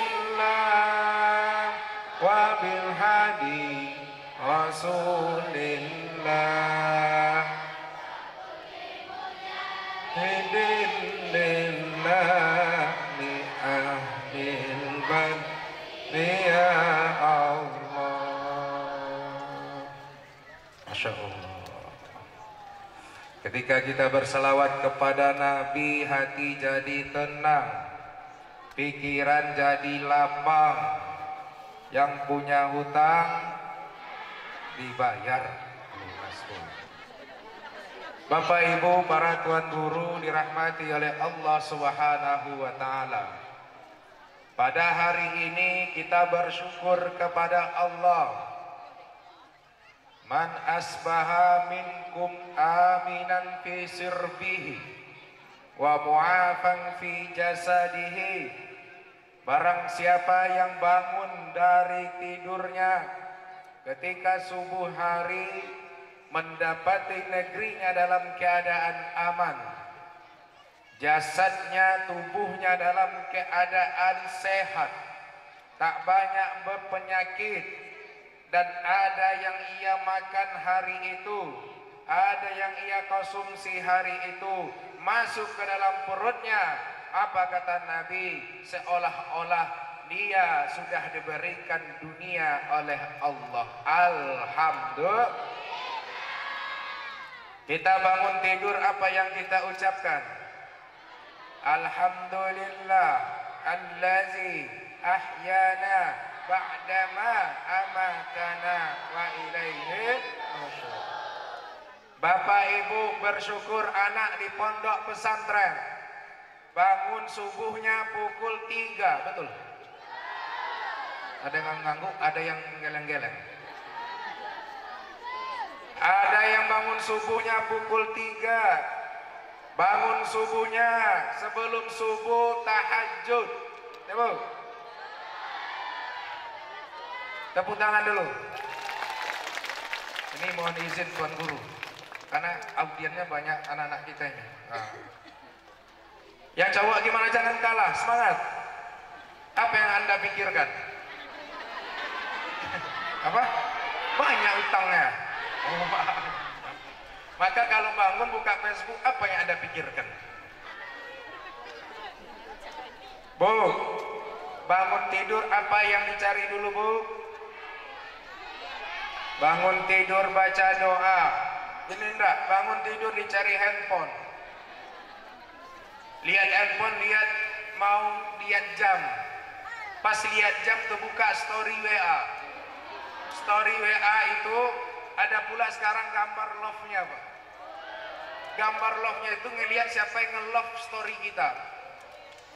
wa bil hadi rasulillah. Hidilillah li ahlil badri ya Allah. Masya Allah. Ketika kita berselawat kepada Nabi, hati jadi tenang, pikiran jadi lapang. Yang punya hutang dibayar. Bapak Ibu para tuan guru dirahmati oleh Allah Subhanahu wa taala. Pada hari ini kita bersyukur kepada Allah. Man asbaha minkum aminan fi sirbihi wa mu'afan fi jasadihi. Barang siapa yang bangun dari tidurnya ketika subuh hari, mendapati negerinya dalam keadaan aman, jasadnya, tubuhnya dalam keadaan sehat, tak banyak berpenyakit, dan ada yang ia makan hari itu, ada yang ia konsumsi hari itu, masuk ke dalam perutnya, apa kata Nabi? Seolah-olah dia sudah diberikan dunia oleh Allah. Alhamdulillah. Kita bangun tidur, apa yang kita ucapkan? Alhamdulillah allazi ahyana ba'dama amatana wa ilaihi nusyur. Bapak Ibu bersyukur anak di pondok pesantren bangun subuhnya pukul 3, betul? Ada yang ngangguk, ada yang geleng-geleng. Ada yang bangun subuhnya pukul 3. Bangun subuhnya sebelum subuh tahajud. Tepuk tangan dulu. Ini mohon izin Tuan Guru, karena audiennya banyak anak-anak kita ini. Yang cowok gimana, jangan kalah, semangat. Apa yang Anda pikirkan? Apa? Banyak utangnya. Oh, maka kalau bangun buka Facebook, apa yang Anda pikirkan? Bu, bangun tidur apa yang dicari dulu, Bu? Bangun tidur baca doa. Ini enggak, bangun tidur dicari handphone. Lihat handphone, lihat jam. Pas lihat jam kebuka story WA. Story WA itu ada pula sekarang gambar love-nya, Pak. Gambar love-nya itu ngelihat siapa yang nge-love story kita.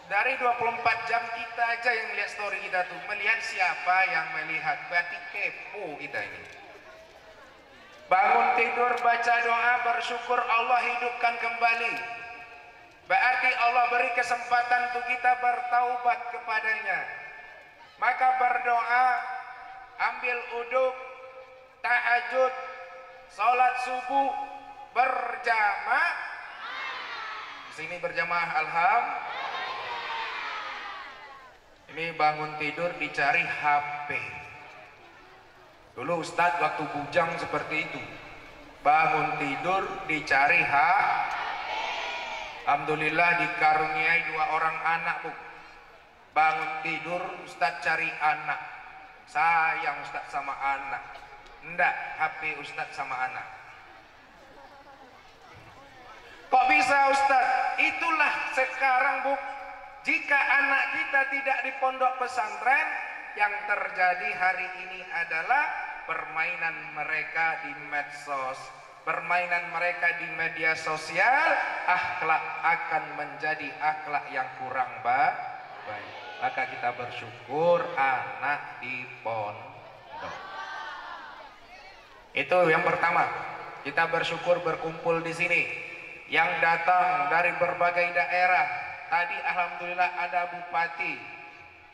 Dari 24 jam kita aja yang melihat story kita tuh, melihat siapa yang melihat. Berarti kepo kita ini. Bangun tidur baca doa, bersyukur Allah hidupkan kembali. Berarti Allah beri kesempatan untuk kita bertaubat kepadanya. Maka berdoa, ambil uduk, tahajud, sholat subuh, berjamaah. Sini berjamaah, alhamdulillah. Ini bangun tidur dicari HP. Dulu Ustadz waktu bujang seperti itu. Bangun tidur dicari HP. Alhamdulillah dikaruniai 2 orang anak, Bu. Bangun tidur Ustadz cari anak. Sayang Ustadz sama anak. Enggak, HP Ustadz sama anak. Kok bisa Ustadz? Itulah sekarang, Bu. Jika anak kita tidak di pondok pesantren, yang terjadi hari ini adalah permainan mereka di medsos, permainan mereka di media sosial, akhlak akan menjadi akhlak yang kurang baik. Maka kita bersyukur anak di pondok. Itu yang pertama. Kita bersyukur berkumpul di sini. Yang datang dari berbagai daerah. Tadi alhamdulillah ada bupati,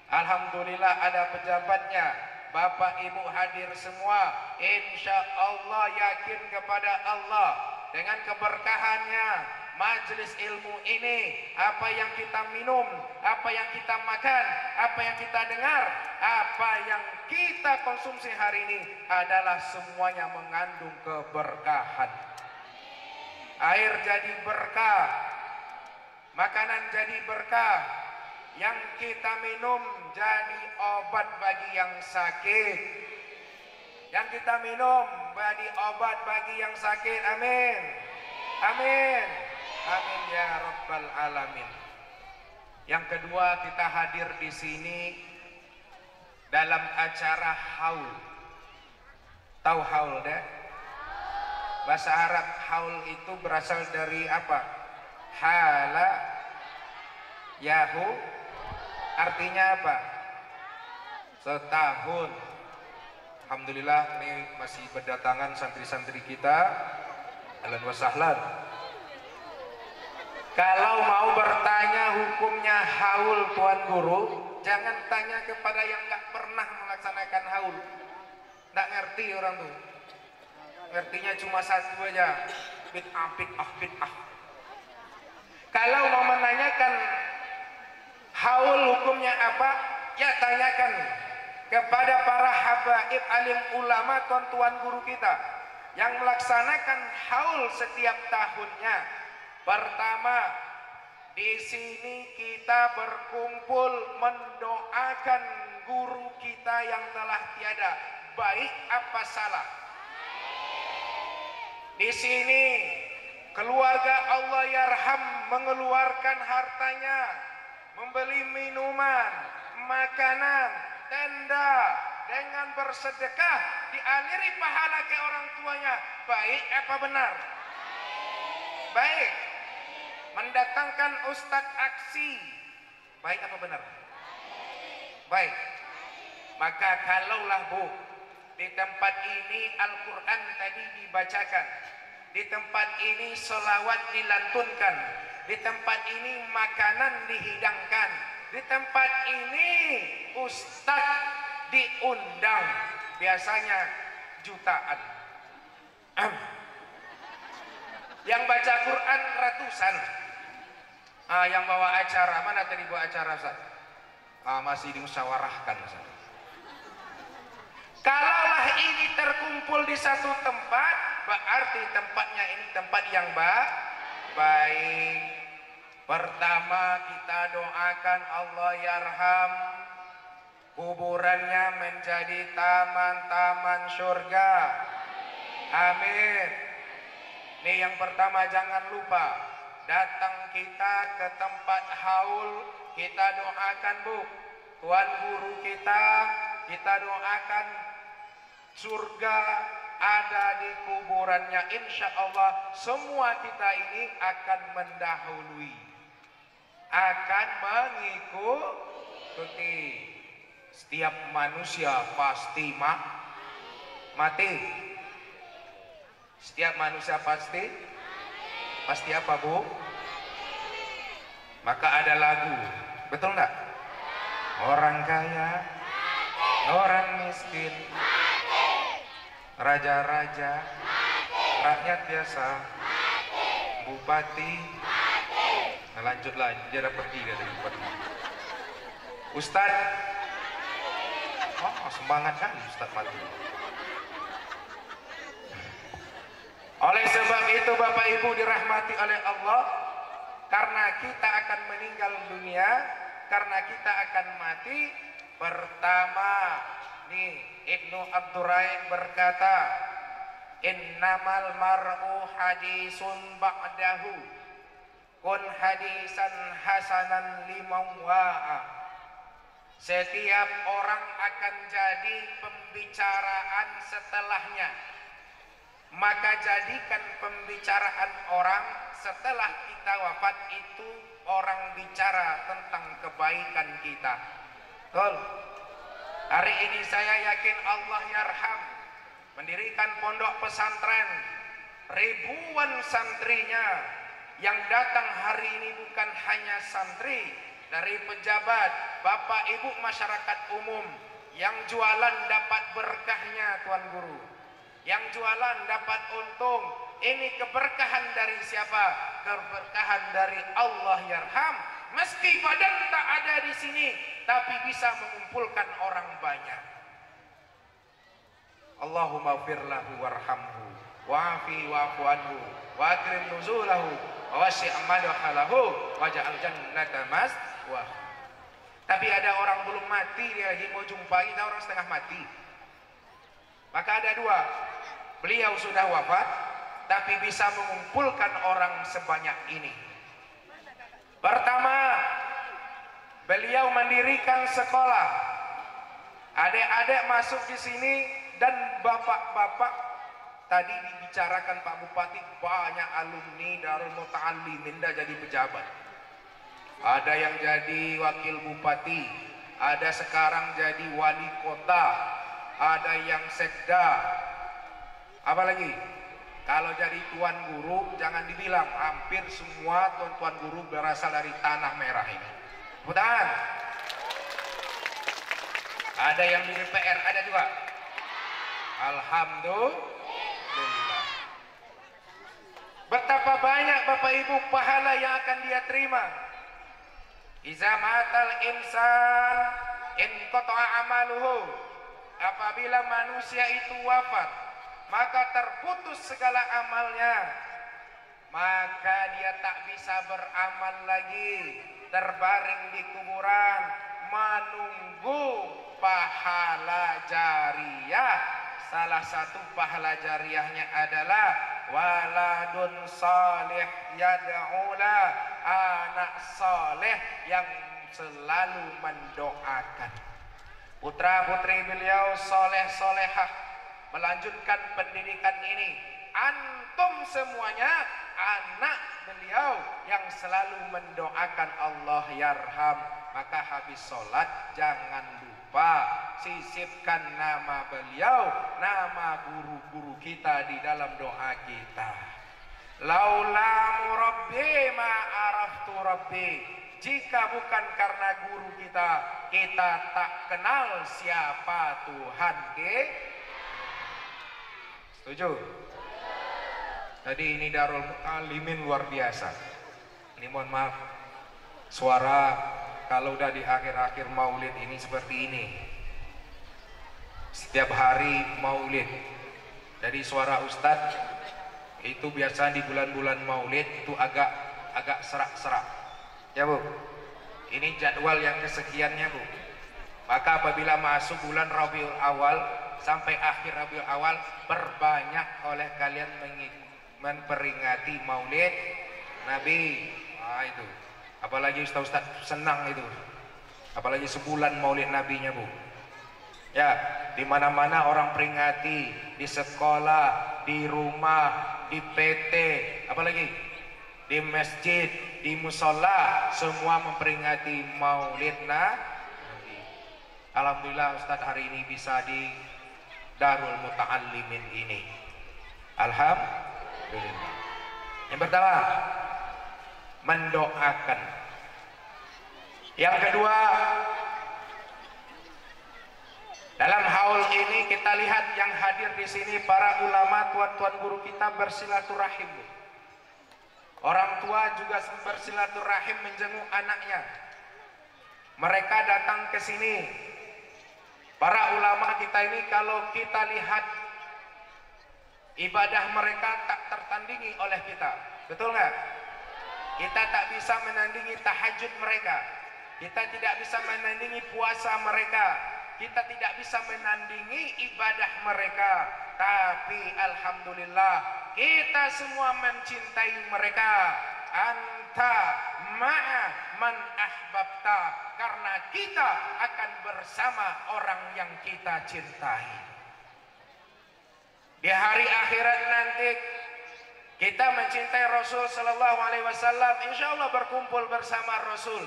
alhamdulillah ada pejabatnya, Bapak Ibu hadir semua. Insya Allah yakin kepada Allah dengan keberkahannya majelis ilmu ini, apa yang kita minum, apa yang kita makan, apa yang kita dengar, apa yang kita konsumsi hari ini adalah semuanya mengandung keberkahan. Air jadi berkah, makanan jadi berkah, yang kita minum jadi obat bagi yang sakit, yang kita minum jadi obat bagi yang sakit. Amin, amin, amin ya rabbal alamin. Yang kedua, kita hadir di sini dalam acara haul. Tahu haul deh? Bahasa Arab haul itu berasal dari apa? Hala yahu, artinya apa? Setahun. Alhamdulillah ini masih berdatangan santri-santri kita. Ahlan wa sahlan. Kalau mau bertanya hukumnya haul Tuan Guru, jangan tanya kepada yang nggak pernah melaksanakan haul. Nggak ngerti orang tuh. Ngertinya cuma satu aja, bid'ah, bid'ah, bid'ah. Kalau mau menanyakan haul hukumnya apa, ya tanyakan kepada para habaib alim ulama tuan guru kita yang melaksanakan haul setiap tahunnya. Pertama, di sini kita berkumpul mendoakan guru kita yang telah tiada, baik apa salah. Di sini keluarga Allah yarham mengeluarkan hartanya, membeli minuman, makanan, tenda dengan bersedekah, dialiri pahala ke orang tuanya. Baik apa benar? Baik. Mendatangkan ustadz aksi, baik apa benar? Baik. Maka kalaulah Bu, di tempat ini Al-Quran tadi dibacakan, di tempat ini selawat dilantunkan, di tempat ini makanan dihidangkan, di tempat ini ustadz diundang, biasanya jutaan. Yang baca Quran ratusan. Yang bawa acara, mana tadi bawa acara Ustaz? Masih dimusyawarahkan Ustaz. Kalaulah ini terkumpul di satu tempat, berarti tempatnya ini tempat yang baik. Pertama kita doakan Allah yarham, kuburannya menjadi taman-taman surga. Amin. Ini yang pertama, jangan lupa datang kita ke tempat haul, kita doakan Bu, Tuan Guru kita doakan surga ada di kuburannya. Insya Allah semua kita ini akan mendahului, akan mengikuti. Setiap manusia pasti mati. Setiap manusia pasti apa Bu? Maka ada lagu, betul enggak? Orang kaya, orang miskin, raja-raja, rakyat biasa, bupati. Nah, lanjutlah, dia pergi dari bupati. Ustaz, semangat kan Ustaz mati. Oleh sebab itu Bapak Ibu dirahmati oleh Allah, karena kita akan meninggal dunia, karena kita akan mati. Pertama nih Ibnu Abdurrahim berkata, innamal mar'u hadisun ba'dahu kun hadisan hasanan liman wa'a. Setiap orang akan jadi pembicaraan setelahnya. Maka jadikan pembicaraan orang setelah kita wafat itu orang bicara tentang kebaikan kita. Betul? Hari ini saya yakin Allah yarham mendirikan pondok pesantren, ribuan santrinya yang datang hari ini bukan hanya santri, dari pejabat, bapak ibu masyarakat umum, yang jualan dapat berkahnya Tuan Guru. Yang jualan dapat untung. Ini keberkahan dari siapa? Keberkahan dari Allah yarham. Meski badan tak ada di sini, tapi bisa mengumpulkan orang banyak. Allahumma fir lahu warhamhu wa'afi wa'fu anhu wa akrim nuzulahu wa wasi' madkhalahu waj'al jannata maswah. Tapi ada orang belum mati, dia lagi mau jumpa kita, orang setengah mati. Maka ada dua, beliau sudah wafat tapi bisa mengumpulkan orang sebanyak ini. Pertama, beliau mendirikan sekolah. Adik-adik masuk di sini dan bapak-bapak. Tadi dibicarakan Pak Bupati, banyak alumni Darul Muta'allimin dah jadi pejabat. Ada yang jadi wakil bupati, ada sekarang jadi wali kota, ada yang sekda. Apalagi kalau jadi tuan guru, jangan dibilang hampir semua tuan guru berasal dari tanah merah ini. Mudah-mudahan. Ada yang di DPR, ada juga. Alhamdulillah. Betapa banyak Bapak Ibu pahala yang akan dia terima. Iza matal insan in qata'a amaluhu. Apabila manusia itu wafat, maka terputus segala amalnya, maka dia tak bisa beramal lagi, terbaring di kuburan menunggu pahala jariyah. Salah satu pahala jariyahnya adalah waladun salih yad'ula, anak saleh yang selalu mendoakan. Putra putri beliau soleh solehah melanjutkan pendidikan ini. Antum semuanya anak beliau yang selalu mendoakan Allah yarham. Maka habis sholat jangan lupa sisipkan nama beliau, nama guru-guru kita di dalam doa kita. Laula murabbi ma araftu rabbi. Jika bukan karena guru kita, kita tak kenal siapa Tuhan. Setuju? Tadi ini Darul Muta'allimin luar biasa. Ini mohon maaf, suara kalau udah di akhir-akhir maulid ini seperti ini. Setiap hari maulid. Jadi suara Ustadz itu biasa di bulan-bulan maulid itu agak serak-serak. Ya Bu, ini jadwal yang kesekiannya Bu. Maka apabila masuk bulan Rabiul Awal sampai akhir Rabiul Awal, perbanyak oleh kalian memperingati maulid Nabi. Itu apalagi Ustaz senang itu, apalagi sebulan maulid Nabinya Bu. Ya, di mana-mana orang peringati, di sekolah, di rumah, di PT, apalagi di masjid, di musola, semua memperingati maulid Nabi. Alhamdulillah Ustaz hari ini bisa di Darul Muta'allimin ini. Alhamdulillah. Yang pertama, mendoakan. Yang kedua, dalam haul ini kita lihat yang hadir di sini para ulama, tuan-tuan guru kita bersilaturahim. Orang tua juga bersilaturahim menjenguk anaknya. Mereka datang ke sini. Para ulama kita ini kalau kita lihat ibadah mereka tak tertandingi oleh kita. Betul nggak? Kita tak bisa menandingi tahajud mereka. Kita tidak bisa menandingi puasa mereka. Kita tidak bisa menandingi ibadah mereka. Tapi alhamdulillah kita semua mencintai mereka. Anta ma'a man ahbabta. Karena kita akan bersama orang yang kita cintai. Di hari akhirat nanti kita mencintai Rasul Sallallahu Alaihi Wasallam, insya Allah berkumpul bersama Rasul.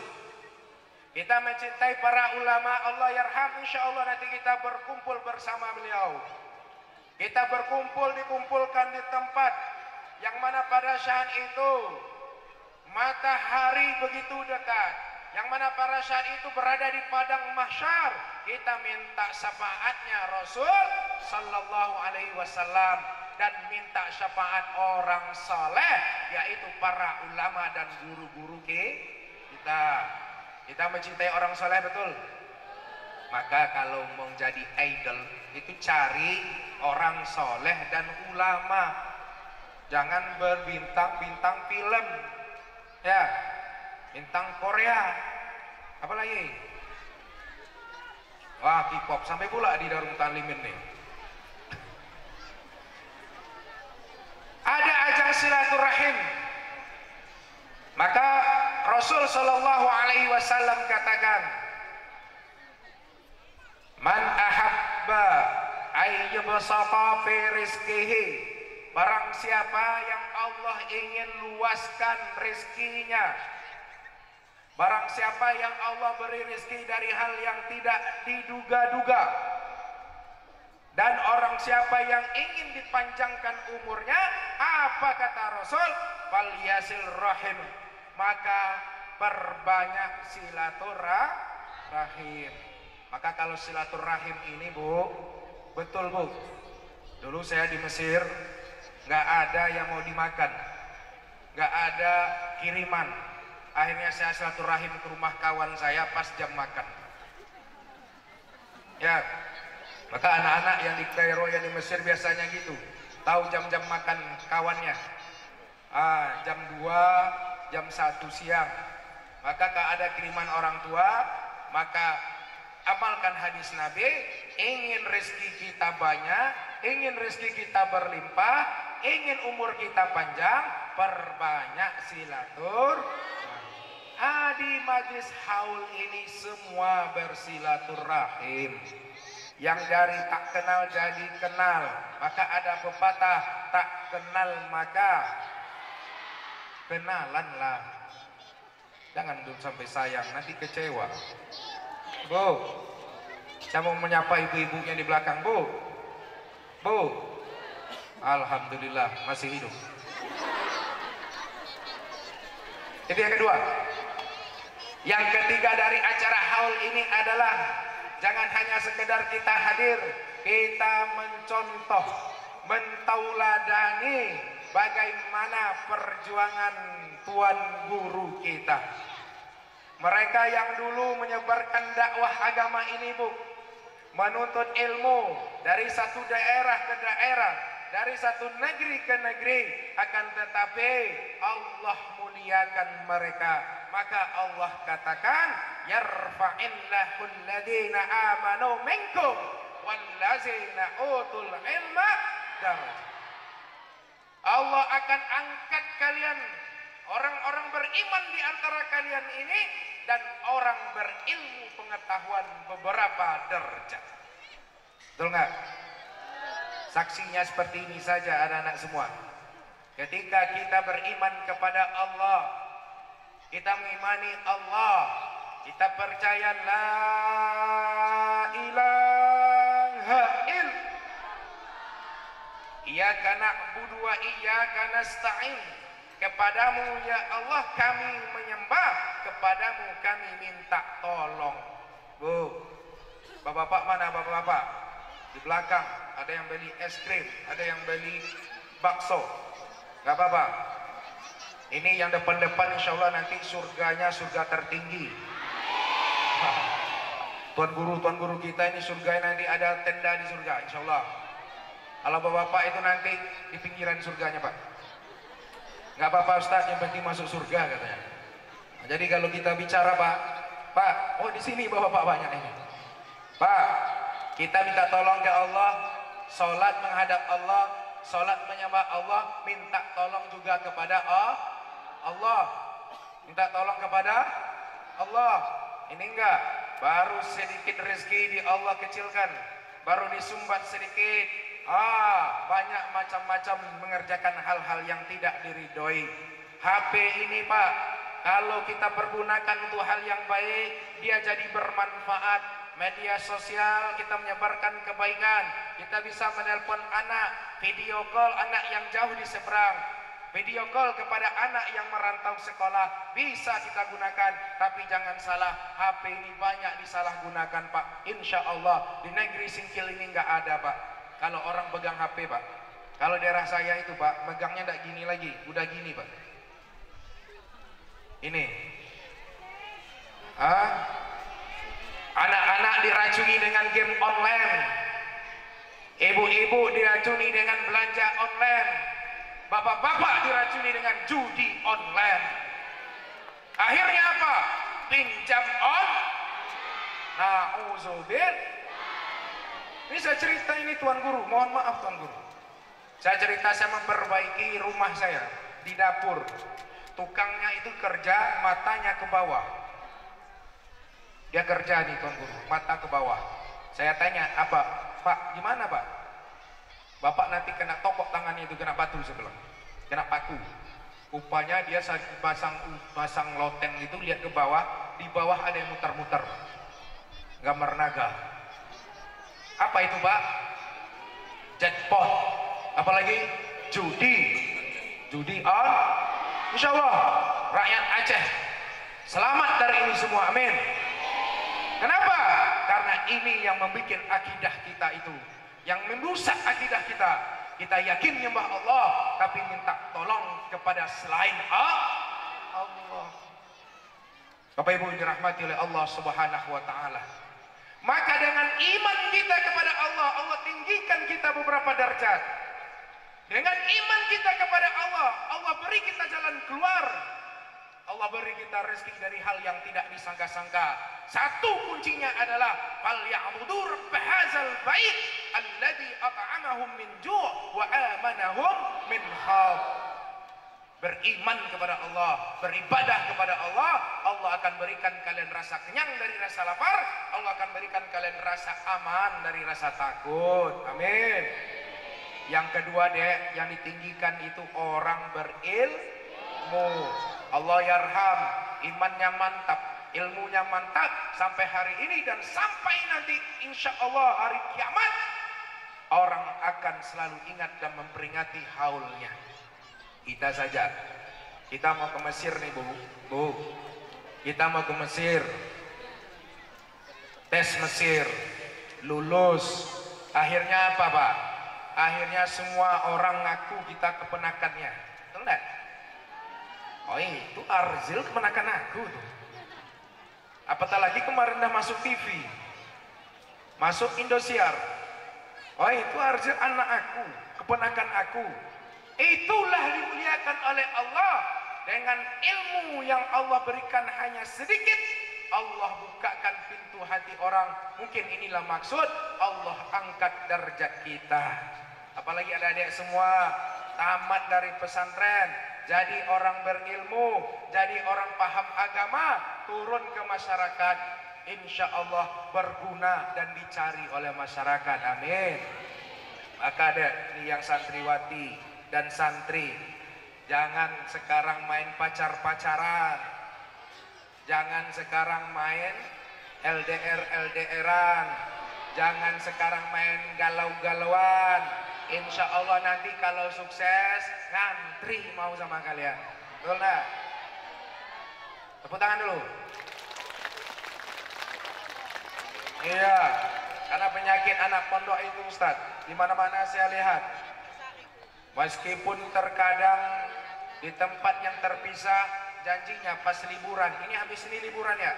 Kita mencintai para ulama, Allah yarham, insya Allah nanti kita berkumpul bersama beliau. Kita berkumpul, dikumpulkan di tempat yang mana pada saat itu matahari begitu dekat, yang mana pada saat itu berada di padang mahsyar. Kita minta syafaatnya Rasul Sallallahu Alaihi Wasallam dan minta syafaat orang saleh, yaitu para ulama dan guru-guru kita. Kita mencintai orang saleh, betul? Maka kalau mau jadi idol itu cari orang soleh dan ulama. Jangan berbintang-bintang film, ya, bintang Korea, apalagi wah K-pop sampai pula di Darul Muta'allimin nih. Ada ajang silaturahim. Maka Rasul Sallallahu Alaihi Wasallam katakan, man ahabba ayyubsata fi rizqihi, barang siapa yang Allah ingin luaskan rezekinya, barang siapa yang Allah beri rezeki dari hal yang tidak diduga-duga, dan orang siapa yang ingin dipanjangkan umurnya, apa kata Rasul? Falyasil rahim, maka perbanyak silaturahim. Maka kalau silaturahim ini Bu, betul Bu, dulu saya di Mesir nggak ada yang mau dimakan, nggak ada kiriman, akhirnya saya silaturahim ke rumah kawan saya pas jam makan ya. Maka anak-anak yang di Kairo, yang di Mesir biasanya gitu, tahu jam-jam makan kawannya, jam 2, jam 1 siang. Maka kalau ada kiriman orang tua, maka amalkan hadis Nabi, ingin rezeki kita banyak, ingin rezeki kita berlimpah, ingin umur kita panjang, perbanyak silaturahim. Di majlis haul ini semua bersilaturahim. Yang dari tak kenal jadi kenal. Maka ada pepatah, tak kenal maka kenalanlah. Jangan dulu sampai sayang, nanti kecewa. Bu, saya mau menyapa ibu-ibunya di belakang. Bu, alhamdulillah masih hidup. Itu yang kedua. Yang ketiga dari acara haul ini adalah jangan hanya sekedar kita hadir, kita mencontoh, mentauladani bagaimana perjuangan tuan guru kita. Mereka yang dulu menyebarkan dakwah agama ini Bu, menuntut ilmu dari satu daerah ke daerah, dari satu negeri ke negeri, akan tetapi Allah muliakan mereka. Maka Allah katakan, yarfa'illahu alladhina amanu minkum wallazina utul ilma darajat. Allah akan angkat kalian, orang-orang beriman di antara kalian ini, dan orang berilmu pengetahuan beberapa derajat. Betul nggak? Saksinya seperti ini saja anak-anak semua. Ketika kita beriman kepada Allah, kita mengimani Allah, kita percaya la ilaha illallah, iyyaka na'budu wa iyyaka nasta'in, kepadamu ya Allah kami menyembah, kepadamu kami minta tolong. Bu, bapak-bapak mana bapak-bapak? Di belakang ada yang beli es krim, ada yang beli bakso, gak apa-apa. Ini yang depan-depan insya Allah nanti surganya surga tertinggi. Tuan guru kita ini surganya nanti ada tenda di surga insya Allah. Kalau bapak-bapak itu nanti di pinggiran surganya Pak. Nggak apa-apa Ustaz, yang penting masuk surga katanya. Nah, jadi kalau kita bicara Pak, oh di sini bapak-bapak banyak ini. Pak, kita minta tolong ke Allah, sholat menghadap Allah, sholat menyembah Allah, minta tolong juga kepada Allah, minta tolong kepada Allah. Ini enggak, baru sedikit rezeki di Allah kecilkan, baru disumbat sedikit, banyak macam-macam mengerjakan hal-hal yang tidak diridhoi. HP ini Pak, kalau kita pergunakan untuk hal yang baik, dia jadi bermanfaat. Media sosial kita menyebarkan kebaikan, kita bisa menelpon anak, video call anak yang jauh di seberang, video call kepada anak yang merantau sekolah, bisa kita gunakan. Tapi jangan salah, HP ini banyak disalahgunakan Pak. Insya Allah di negeri Singkil ini nggak ada Pak kalau orang pegang HP Pak. Kalau daerah saya itu Pak, megangnya nggak gini lagi, udah gini Pak. Ini anak-anak diracuni dengan game online, ibu-ibu diracuni dengan belanja online, bapak-bapak diracuni dengan judi online. Akhirnya apa? Pinjam na'udzubillah. Ini saya cerita ini Tuan Guru, mohon maaf Tuan Guru. Saya cerita saya memperbaiki rumah saya di dapur. Tukangnya itu kerja matanya ke bawah. Dia kerja nih Tuan Guru, mata ke bawah. Saya tanya, apa Pak, gimana Pak? Bapak nanti kena tokok tangannya itu, kena batu sebelah, kena paku. Rupanya dia pasang loteng itu, lihat ke bawah, di bawah ada yang muter-muter, gambar naga. Apa itu Pak? Jackpot. Apalagi judi on. Insya Allah rakyat Aceh selamat dari ini semua, amin. Kenapa? Karena ini yang membuat akidah kita itu, yang merusak akidah kita. Kita yakin menyembah Allah, tapi minta tolong kepada selain Allah. Bapak Ibu dirahmati oleh Allah Subhanahu wa taala. Maka dengan iman kita kepada Allah, Allah tinggikan kita beberapa derajat. Dengan iman kita kepada Allah, Allah beri kita jalan keluar. Allah beri kita rezeki dari hal yang tidak disangka-sangka. Satu kuncinya adalah falyabudu rabb hadzal bait alladzi at'amahum min ju' wa amanahum min khauf. Beriman kepada Allah, beribadah kepada Allah, Allah akan berikan kalian rasa kenyang dari rasa lapar, Allah akan berikan kalian rasa aman dari rasa takut. Amin. Yang kedua dek, yang ditinggikan itu orang berilmu. Allah yarham, imannya mantap, ilmunya mantap sampai hari ini dan sampai nanti insya Allah hari kiamat, orang akan selalu ingat dan memperingati haulnya. Kita saja, kita mau ke Mesir nih bu, kita mau ke Mesir, tes Mesir, lulus, akhirnya apa Pak? Akhirnya semua orang ngaku kita kepenakannya, betul enggak? Oh itu Arzil kemenakan aku tuh. Apatah lagi kemarin dah masuk TV, masuk Indosiar. Oh itu Arzil anak aku, keponakan aku. Itulah dimuliakan oleh Allah. Dengan ilmu yang Allah berikan hanya sedikit, Allah bukakan pintu hati orang. Mungkin inilah maksud Allah angkat derajat kita. Apalagi adik-adik semua tamat dari pesantren, jadi orang berilmu, jadi orang paham agama, turun ke masyarakat, insya Allah berguna dan dicari oleh masyarakat. Amin. Maka ada ini yang santriwati dan santri, jangan sekarang main pacar-pacaran, jangan sekarang main LDR-LDRan, jangan sekarang main galau-galauan. Insya Allah nanti kalau sukses ngantri mau sama kalian, betul nggak? Tepuk tangan dulu. Iya, karena penyakit anak pondok itu Ustadz, di mana-mana saya lihat, meskipun terkadang di tempat yang terpisah janjinya pas liburan, ini habis ini liburan ya.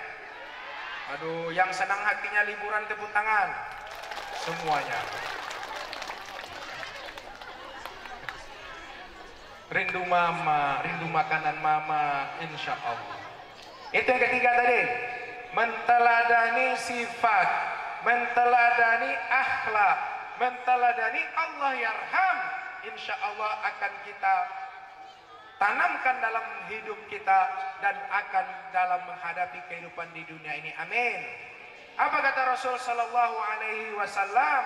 Aduh, yang senang hatinya liburan tepuk tangan semuanya. Rindu mama, rindu makanan mama, insya Allah. Itu yang ketiga tadi, menteladani sifat, menteladani akhlak, menteladani Allah yarham. Insya Allah akan kita tanamkan dalam hidup kita dan akan dalam menghadapi kehidupan di dunia ini. Amin. Apa kata Rasul sallallahu alaihi wasallam?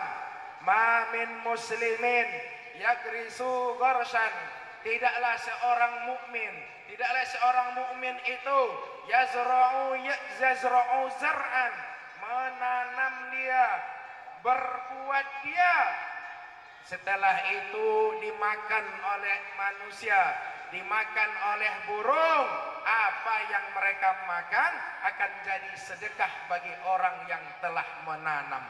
Ma min muslimin yagrisu gharshan. Tidaklah seorang mukmin itu yazra'u zar'an, menanam dia, berbuat dia, setelah itu dimakan oleh manusia, dimakan oleh burung. Apa yang mereka makan akan jadi sedekah bagi orang yang telah menanam.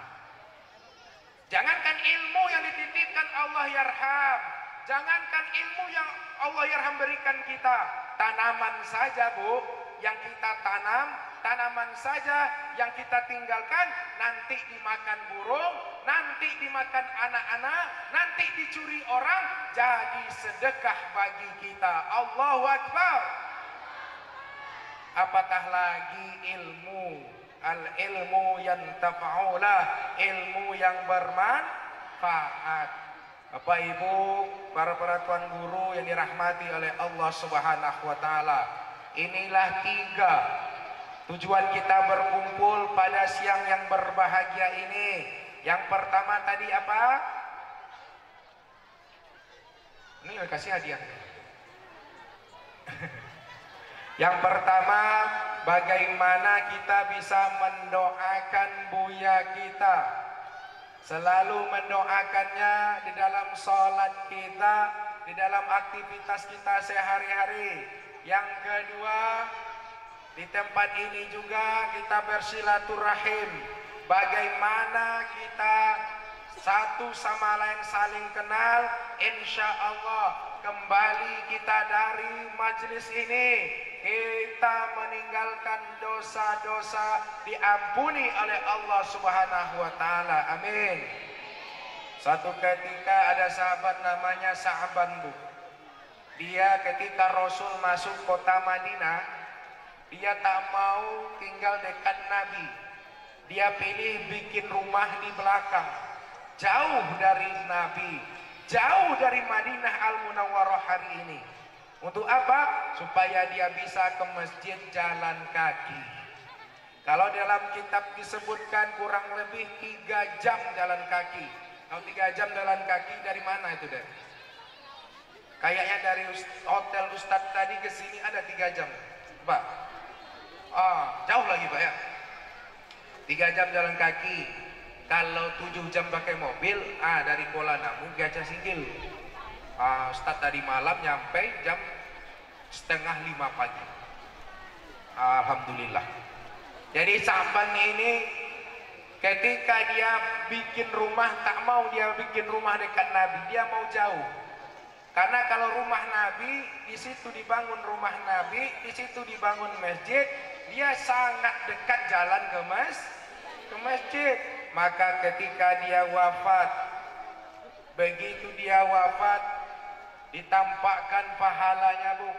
Jangankan ilmu yang dititipkan Allah yarham, jangankan ilmu yang Allah yarham berikan kita, tanaman saja bu, yang kita tanam, tanaman saja yang kita tinggalkan, nanti dimakan burung, nanti dimakan anak-anak, nanti dicuri orang, jadi sedekah bagi kita. Allahu Akbar. Apatah lagi ilmu, al-ilmu yantafa'ulah, ilmu yang bermanfaat. Bapak Ibu, para tuan guru yang dirahmati oleh Allah Subhanahu wa taala. Inilah 3 tujuan kita berkumpul pada siang yang berbahagia ini. Yang pertama tadi apa? Ini kasih hadiah. Yang pertama, bagaimana kita bisa mendoakan Buya kita. Selalu mendoakannya di dalam sholat kita, di dalam aktivitas kita sehari-hari. Yang kedua, di tempat ini juga kita bersilaturahim. Bagaimana kita satu sama lain saling kenal. Insya Allah kembali kita dari majelis ini, kita meninggalkan dosa-dosa diampuni oleh Allah Subhanahu wa taala. Amin. Suatu ketika ada sahabat namanya Sa'ban, Bu. Dia ketika Rasul masuk kota Madinah, dia tak mau tinggal dekat Nabi. Dia pilih bikin rumah di belakang, jauh dari Nabi, jauh dari Madinah Al-Munawwarah hari ini. Untuk apa? Supaya dia bisa ke masjid jalan kaki. Kalau dalam kitab disebutkan kurang lebih 3 jam jalan kaki. Kalau 3 jam jalan kaki dari mana itu deh? Kayaknya dari hotel Ustadz tadi ke sini ada 3 jam, Pak. Jauh lagi, Pak ya. 3 jam jalan kaki. Kalau 7 jam pakai mobil, dari Kuala Namu ke Aceh Singgil. Ustadz tadi malam nyampe jam 4:30 pagi. Alhamdulillah. Jadi Sa'ban ini ketika dia bikin rumah, tak mau dia bikin rumah dekat Nabi, dia mau jauh. Karena kalau rumah Nabi, di situ dibangun rumah Nabi, di situ dibangun masjid, dia sangat dekat jalan ke masjid. Maka ketika dia wafat, begitu dia wafat, ditampakkan pahalanya, Bu.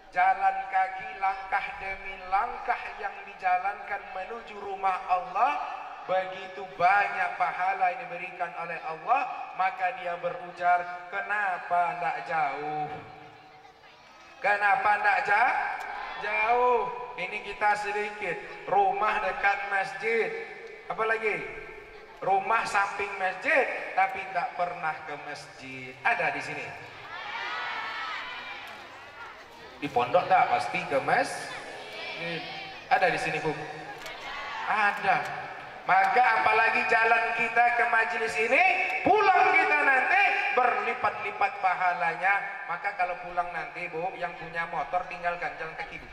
Jalan kaki, langkah demi langkah yang dijalankan menuju rumah Allah, begitu banyak pahala yang diberikan oleh Allah. Maka dia berujar, kenapa tidak jauh? Kenapa tidak jauh? Ini kita sedikit, rumah dekat masjid, apalagi rumah samping masjid, tapi tidak pernah ke masjid. Ada di sini? Di pondok tak pasti ke masjid. Ada di sini, Bu? Ada. Maka apalagi jalan kita ke majelis ini, pulang kita nanti berlipat-lipat pahalanya. Maka kalau pulang nanti, Bu, yang punya motor tinggalkan, jalan kaki, Bu.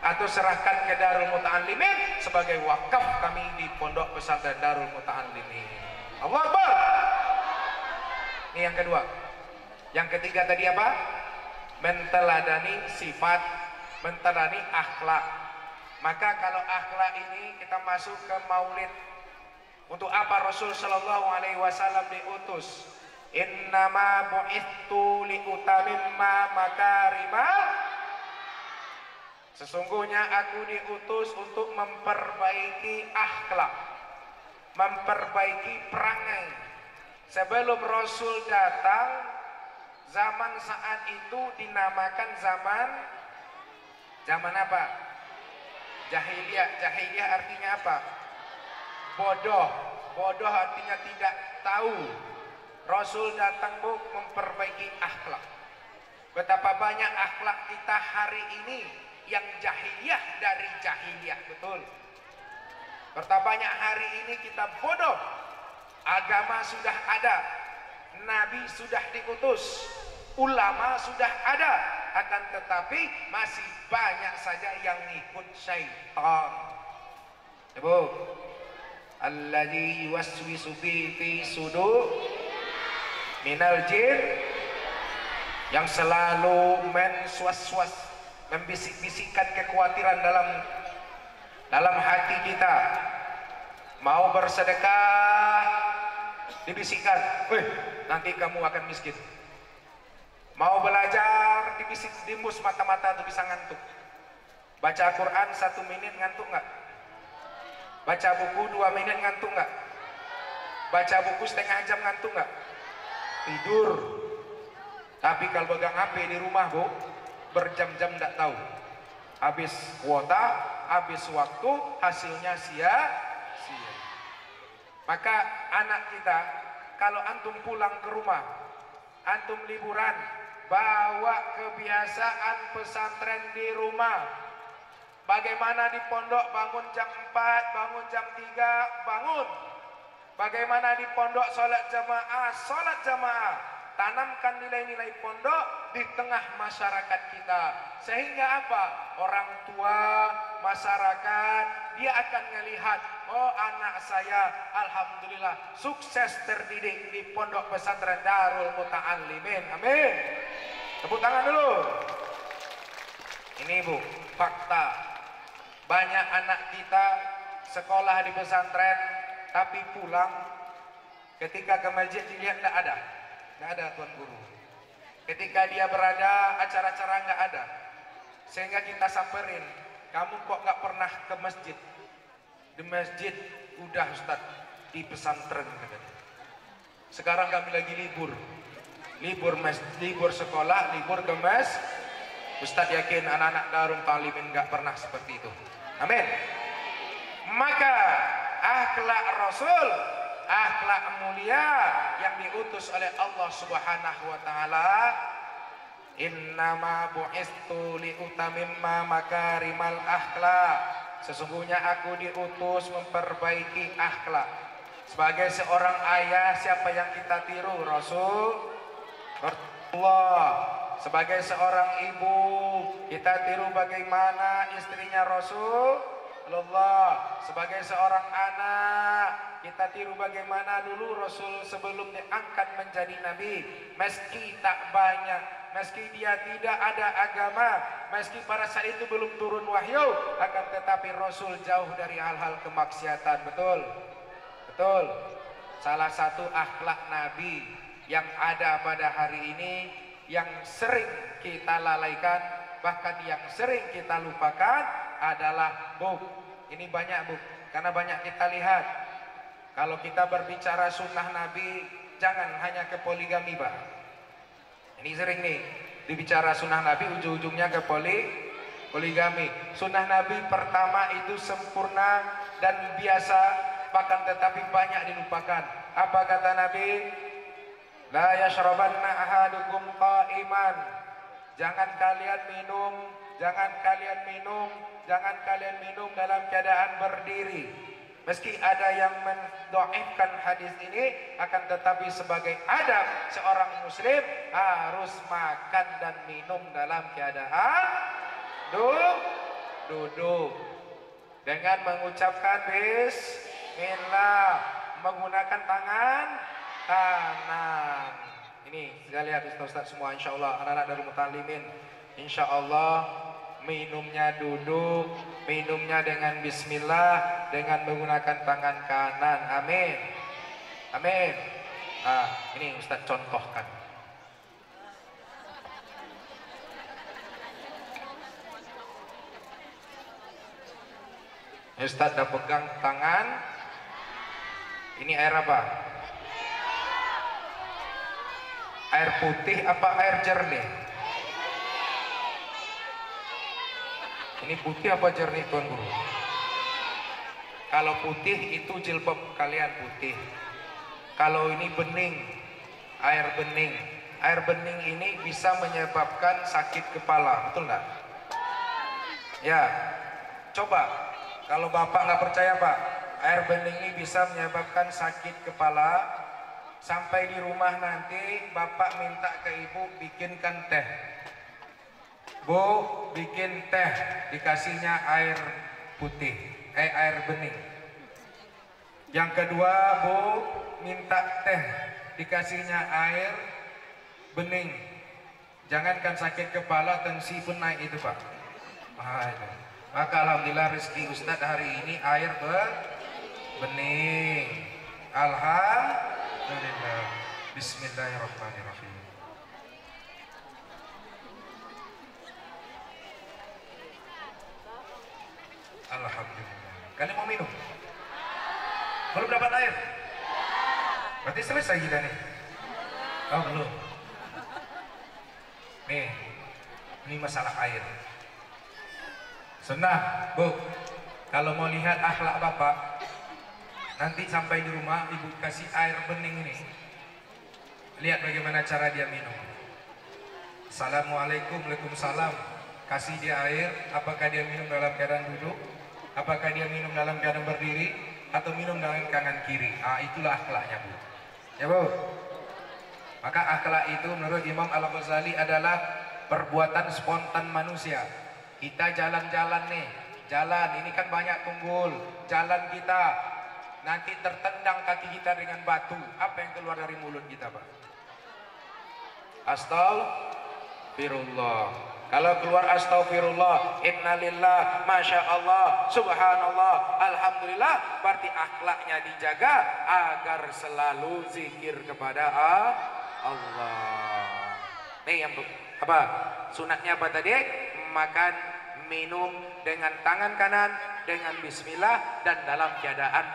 Atau serahkan ke Darul Muta'allimin sebagai wakaf kami di Pondok Pesantren Darul Muta'allimin. Allahu Akbar. Ini yang kedua. Yang ketiga tadi apa? Menteladani sifat, menteladani akhlak. Maka kalau akhlak ini kita masuk ke maulid. Untuk apa Rasul Shallallahu Alaihi Wasallam diutus? Innama bu'ithu liutamimma makarimal. Sesungguhnya aku diutus untuk memperbaiki akhlak, memperbaiki perangai. Sebelum Rasul datang, zaman saat itu dinamakan zaman apa? Jahiliyah. Jahiliyah artinya apa? Bodoh. Bodoh artinya tidak tahu. Rasul datang, Bu, memperbaiki akhlak. Betapa banyak akhlak kita hari ini yang jahiliyah dari jahiliyah, betul. Betapa banyak hari ini kita bodoh. Agama sudah ada, Nabi sudah diutus, ulama sudah ada, akan tetapi masih banyak saja yang ikut syaitan. Ibu, alladzi yuwaswisu fi sudur minal jin, yang selalu menswas-was, membisik-bisikkan kekhawatiran dalam hati kita. Mau bersedekah, dibisikkan, nanti kamu akan miskin. Mau belajar, dibisik, dimbus mata-mata tuh bisa ngantuk. Baca Quran 1 menit ngantuk nggak? Baca buku 2 menit ngantuk nggak? Baca buku setengah jam ngantuk nggak? Tidur. Tapi kalau pegang HP di rumah, Bu, berjam-jam nggak tahu. Habis kuota, habis waktu, hasilnya sia-sia. Maka anak kita kalau antum pulang ke rumah, antum liburan, bawa kebiasaan pesantren di rumah. Bagaimana di pondok bangun jam 4, bangun jam 3, bangun. Bagaimana di pondok sholat jamaah. Tanamkan nilai-nilai pondok di tengah masyarakat kita. Sehingga apa? Orang tua, masyarakat, dia akan melihat, oh anak saya alhamdulillah sukses terdidik di pondok pesantren Darul Muta'allimin. Amin. Tepuk tangan dulu. Ini Bu, fakta. Banyak anak kita sekolah di pesantren tapi pulang ketika ke masjid dilihat nggak ada tuan guru. Ketika dia berada acara-acara nggak ada, sehingga kita samperin, kamu kok nggak pernah ke masjid? Di masjid udah Ustaz, di pesantren katanya. Sekarang kami lagi libur sekolah, libur ke masjid. Ustaz yakin anak-anak Darul Muta'allimin nggak pernah seperti itu. Amin. Maka akhlak Rasul, akhlak mulia yang diutus oleh Allah Subhanahu wa taala, innama bu'istu liutamimma makarimal akhlak. Sesungguhnya aku diutus memperbaiki akhlak. Sebagai seorang ayah, siapa yang kita tiru? Rasulullah. Sebagai seorang ibu, kita tiru bagaimana istrinya Rasulullah. Sebagai seorang anak, kita tiru bagaimana dulu Rasul sebelum diangkat menjadi nabi. Meski tak banyak, meski dia tidak ada agama, meski pada saat itu belum turun wahyu, akan tetapi Rasul jauh dari hal-hal kemaksiatan. Betul? Betul. Salah satu akhlak Nabi yang ada pada hari ini, yang sering kita lalaikan, bahkan yang sering kita lupakan adalah ini banyak karena banyak kita lihat. Kalau kita berbicara sunnah Nabi, jangan hanya ke poligami Pak. Ini sering nih dibicara sunnah Nabi, ujung-ujungnya ke poligami. Sunnah Nabi pertama itu sempurna dan biasa, bahkan tetapi banyak dilupakan. Apa kata Nabi? La yashrabanna ahadukum qa'iman. Jangan kalian minum dalam keadaan berdiri. Meski ada yang mendhaifkan hadis ini, akan tetapi sebagai adab seorang muslim harus makan dan minum dalam keadaan duduk dengan mengucapkan bismillah, menggunakan tangan kanan. Ini kita lihat Ustaz semua, insyaallah anak-anak Darul Muta'allimin, insyaallah minumnya duduk, minumnya dengan bismillah, dengan menggunakan tangan kanan. Amin. Amin. Ini Ustaz contohkan. Ustaz dah pegang tangan. Ini air apa? Air putih apa air jernih? Ini putih apa jernih Tuan Guru? Kalau putih itu jilbab kalian putih. Kalau ini bening, air bening. Air bening ini bisa menyebabkan sakit kepala, betul nggak? Ya, coba. Kalau Bapak nggak percaya Pak, air bening ini bisa menyebabkan sakit kepala. Sampai di rumah nanti Bapak minta ke Ibu bikinkan teh. Bu, bikin teh, dikasihnya air putih, air bening. Yang kedua, Bu, minta teh, dikasihnya air bening. Jangankan sakit kepala, tensi pun naik itu Pak. Itu. Maka alhamdulillah rezeki Ustadz hari ini air bening. Alhamdulillah. Bismillahirrahmanirrahim. Alhamdulillah. Kalian mau minum? Belum dapat air? Berarti selesai kita nih. Oh belum. Nih, ini masalah air. Sunnah, Bu. Kalau mau lihat akhlak Bapak, nanti sampai di rumah Ibu kasih air bening ini, Lihat bagaimana cara dia minum. Assalamualaikum, waalaikumsalam. Kasih dia air. Apakah dia minum dalam keadaan duduk? Apakah dia minum dalam keadaan berdiri? Atau minum dengan tangan kiri? Itulah akhlaknya, Bu. Ya, Bu. Maka akhlak itu menurut Imam Al-Ghazali adalah perbuatan spontan manusia. Kita jalan-jalan nih, jalan ini kan banyak tunggul, jalan kita nanti tertendang kaki kita dengan batu. Apa yang keluar dari mulut kita, Pak? Astagfirullah. Kalau keluar astagfirullah, innalillah, masya Allah, subhanallah, alhamdulillah, berarti akhlaknya dijaga agar selalu zikir kepada Allah. Nih yang apa? Sunatnya apa tadi? Makan, minum dengan tangan kanan dengan bismillah dan dalam keadaan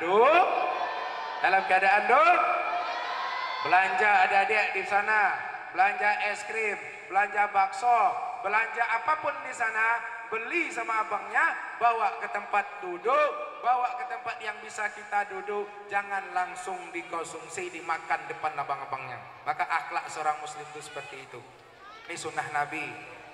dalam keadaan belanja adik-adik di sana, belanja es krim, belanja bakso, belanja apapun di sana, beli sama abangnya, bawa ke tempat duduk, bawa ke tempat yang bisa kita duduk, jangan langsung dikonsumsi, dimakan depan abang-abangnya. Maka akhlak seorang muslim itu seperti itu. Ini sunnah Nabi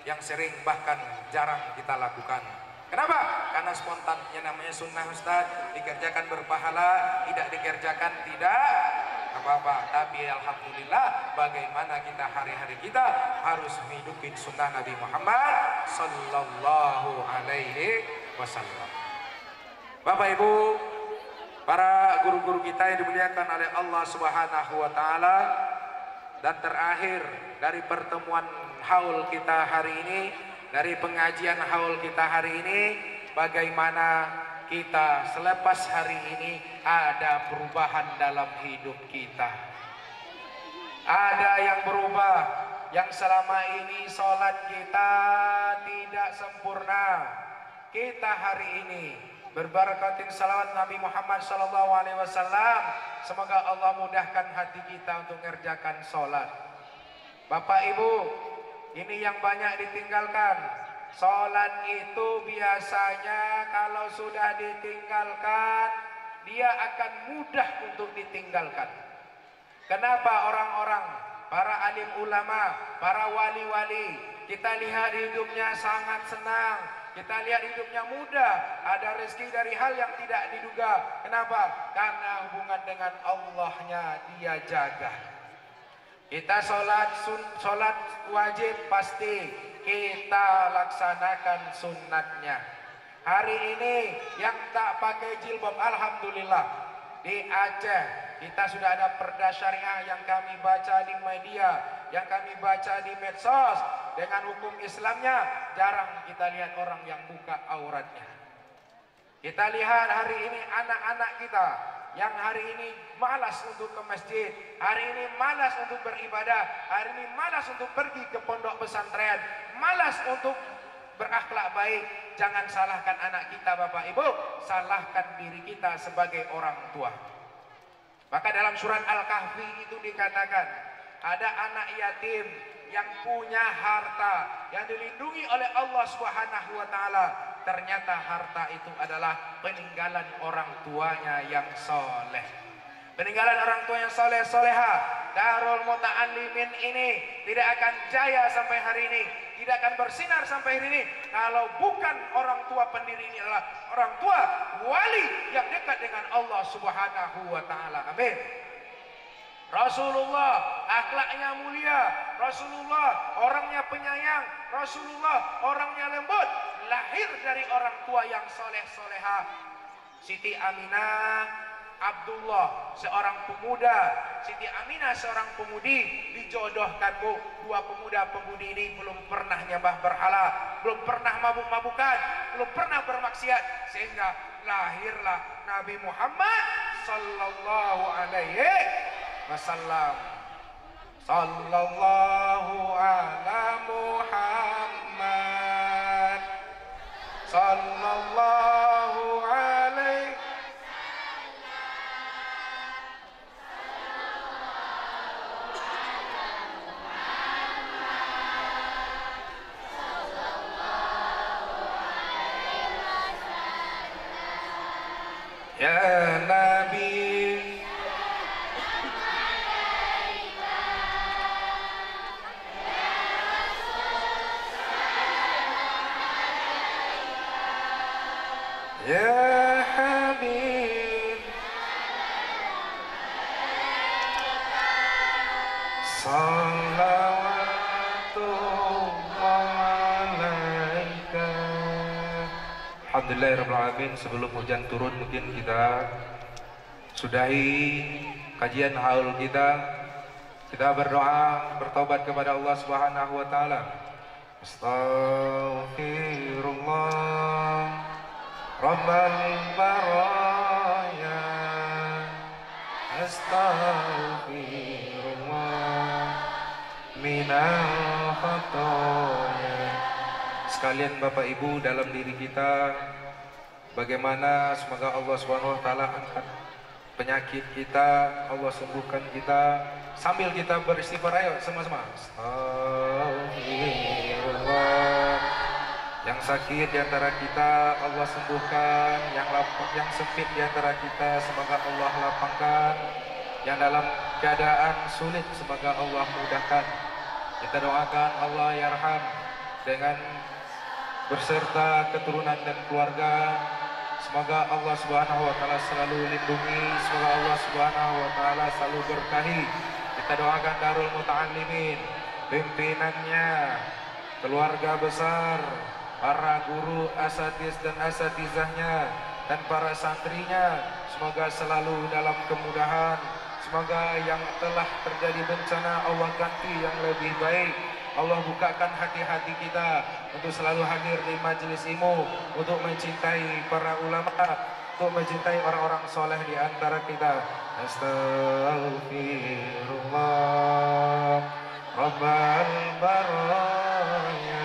yang sering bahkan jarang kita lakukan. Kenapa? Karena spontan. Yang namanya sunnah, Ustaz, dikerjakan berpahala, tidak dikerjakan tidak apa-apa. Tapi alhamdulillah, bagaimana kita hari-hari kita harus hidupin sunnah Nabi Muhammad sallallahu alaihi wasallam. Bapak Ibu, para guru-guru kita yang dimuliakan oleh Allah Subhanahu wa taala, dan terakhir dari pertemuan haul kita hari ini, dari pengajian haul kita hari ini, bagaimana kita selepas hari ini ada perubahan dalam hidup kita. Ada yang berubah, yang selama ini sholat kita tidak sempurna. Kita hari ini berbarakatin salawat Nabi Muhammad SAW, semoga Allah mudahkan hati kita untuk mengerjakan sholat. Bapak Ibu, ini yang banyak ditinggalkan. Sholat itu biasanya kalau sudah ditinggalkan, dia akan mudah untuk ditinggalkan. Kenapa orang-orang, para alim ulama, para wali-wali, kita lihat hidupnya sangat senang, kita lihat hidupnya mudah, ada rezeki dari hal yang tidak diduga. Kenapa? Karena hubungan dengan Allahnya dia jaga. Kita sholat wajib pasti kita laksanakan sunnatnya. Hari ini yang tak pakai jilbab, alhamdulillah, di Aceh kita sudah ada perda syariah yang kami baca di media, yang kami baca di medsos, dengan hukum Islamnya. Jarang kita lihat orang yang buka auratnya. Kita lihat hari ini anak-anak kita yang hari ini malas untuk ke masjid, hari ini malas untuk beribadah, hari ini malas untuk pergi ke pondok pesantren, malas untuk berakhlak baik. Jangan salahkan anak kita, Bapak Ibu, salahkan diri kita sebagai orang tua. Maka dalam surat Al-Kahfi itu dikatakan, ada anak yatim yang punya harta yang dilindungi oleh Allah Subhanahu wa taala. Ternyata harta itu adalah peninggalan orang tuanya yang soleh. Peninggalan orang tua yang soleh, soleha. Darul Muta'allimin ini tidak akan jaya sampai hari ini, tidak akan bersinar sampai hari ini, kalau bukan orang tua pendiri ini adalah orang tua wali yang dekat dengan Allah Subhanahu wa taala. Amin. Rasulullah akhlaknya mulia, Rasulullah orangnya penyayang, Rasulullah orangnya lembut, lahir dari orang tua yang soleh-soleha. Siti Aminah Abdullah seorang pemuda, Siti Aminah seorang pemudi, dijodohkan, Bu. Dua pemuda-pemudi ini belum pernah nyembah berhala, belum pernah mabuk-mabukan, belum pernah bermaksiat, sehingga lahirlah Nabi Muhammad sallallahu alaihi wasallam. Sallallahu ala Muhammad sallallahu alaihi ya Nabi Ya Habib Salawatullah alaika. Alhamdulillahirrahmanirrahim. Sebelum hujan turun mungkin kita sudahi kajian haul kita. Kita berdoa, bertobat kepada Allah Subhanahu wa taala. Astaghfirullah Rabbal baraya. Astaghfirullah minal khataya. Sekalian Bapak Ibu, dalam diri kita bagaimana semoga Allah Subhanahu wa taala angkat penyakit kita, Allah sembuhkan kita, sambil kita beristighfar. Ayo sama-sama. Astagfirullah. Yang sakit di antara kita Allah sembuhkan, yang sempit di antara kita semoga Allah lapangkan, yang dalam keadaan sulit semoga Allah mudahkan. Kita doakan Allah yarham dengan berserta keturunan dan keluarga. Semoga Allah Subhanahu wa taala selalu lindungi, semoga Allah Subhanahu wa taala selalu berkahi. Kita doakan Darul Muta'allimin, pimpinannya, keluarga besar, para guru, asatiz dan asatizahnya, dan para santrinya, semoga selalu dalam kemudahan. Semoga yang telah terjadi bencana Allah ganti yang lebih baik. Allah bukakan hati-hati kita untuk selalu hadir di majelis ilmu, untuk mencintai para ulama, untuk mencintai orang-orang soleh di antara kita. Astaghfirullah Rabbal baraya.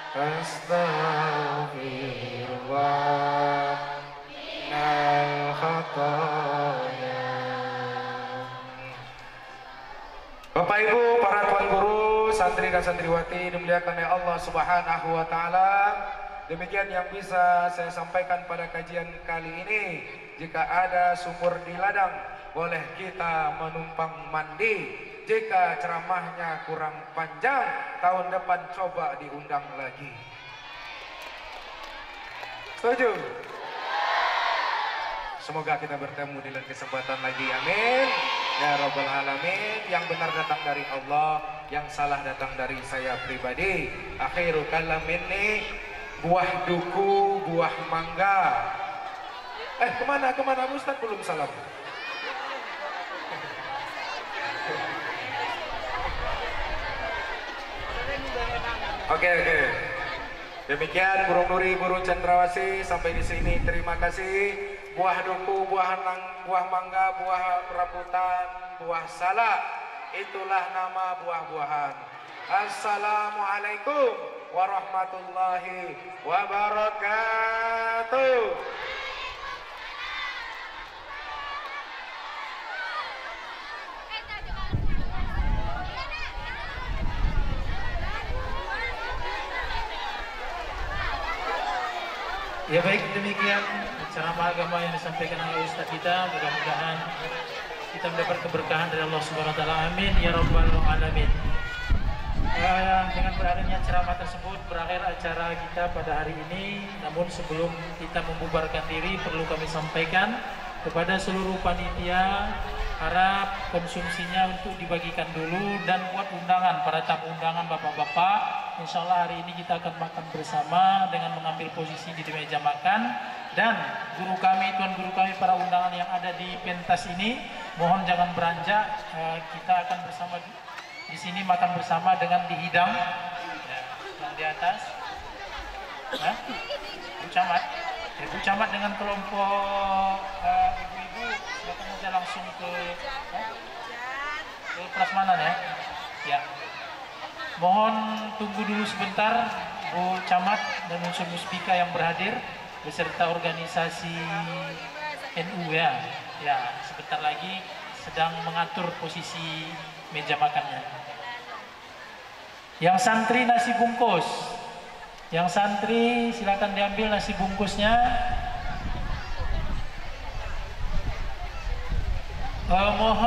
Astaghfirullah minal khataya. Bapak Ibu, para tuan guru, santri dan santriwati dimuliakan oleh Allah Subhanahu wa taala. Demikian yang bisa saya sampaikan pada kajian kali ini. Jika ada sumur di ladang, boleh kita menumpang mandi. Jika ceramahnya kurang panjang, tahun depan coba diundang lagi. Setuju? Semoga kita bertemu di lain kesempatan lagi. Amin. Ya Rabbal Alamin. Yang benar datang dari Allah, yang salah datang dari saya pribadi. Akhirul kalam ini buah duku, buah mangga. Kemana Ustaz belum salam? Oke. Demikian burung nuri, burung cendrawasih, sampai di sini terima kasih. Buah duku, buah mangga, buah rambutan, buah salak, itulah nama buah-buahan. Assalamualaikum warahmatullahi wabarakatuh. Ya baik, demikian ceramah agama yang disampaikan oleh Ustaz kita. Mudah-mudahan kita mendapat keberkahan dari Allah Subhanahu wa taala. Amin ya rabbal alamin. Dengan berakhirnya ceramah tersebut berakhir acara kita pada hari ini. Namun sebelum kita membubarkan diri, perlu kami sampaikan kepada seluruh panitia, harap konsumsinya untuk dibagikan dulu dan buat undangan para tamu undangan bapak-bapak. Insya Allah hari ini kita akan makan bersama dengan mengambil posisi di meja makan. Dan guru kami, tuan guru kami, para undangan yang ada di pentas ini, mohon jangan beranjak. Kita akan bersama di sini makan bersama dengan dihidang yang di atas. Bu Camat dengan kelompok ibu-ibu silakan saja langsung ke prasmanan ya. Ya. Mohon tunggu dulu sebentar Bu Camat dan unsur muspika yang berhadir beserta organisasi NU ya. Ya, sebentar lagi sedang mengatur posisi meja makannya. Yang santri nasi bungkus. Yang santri silakan diambil nasi bungkusnya. Mohon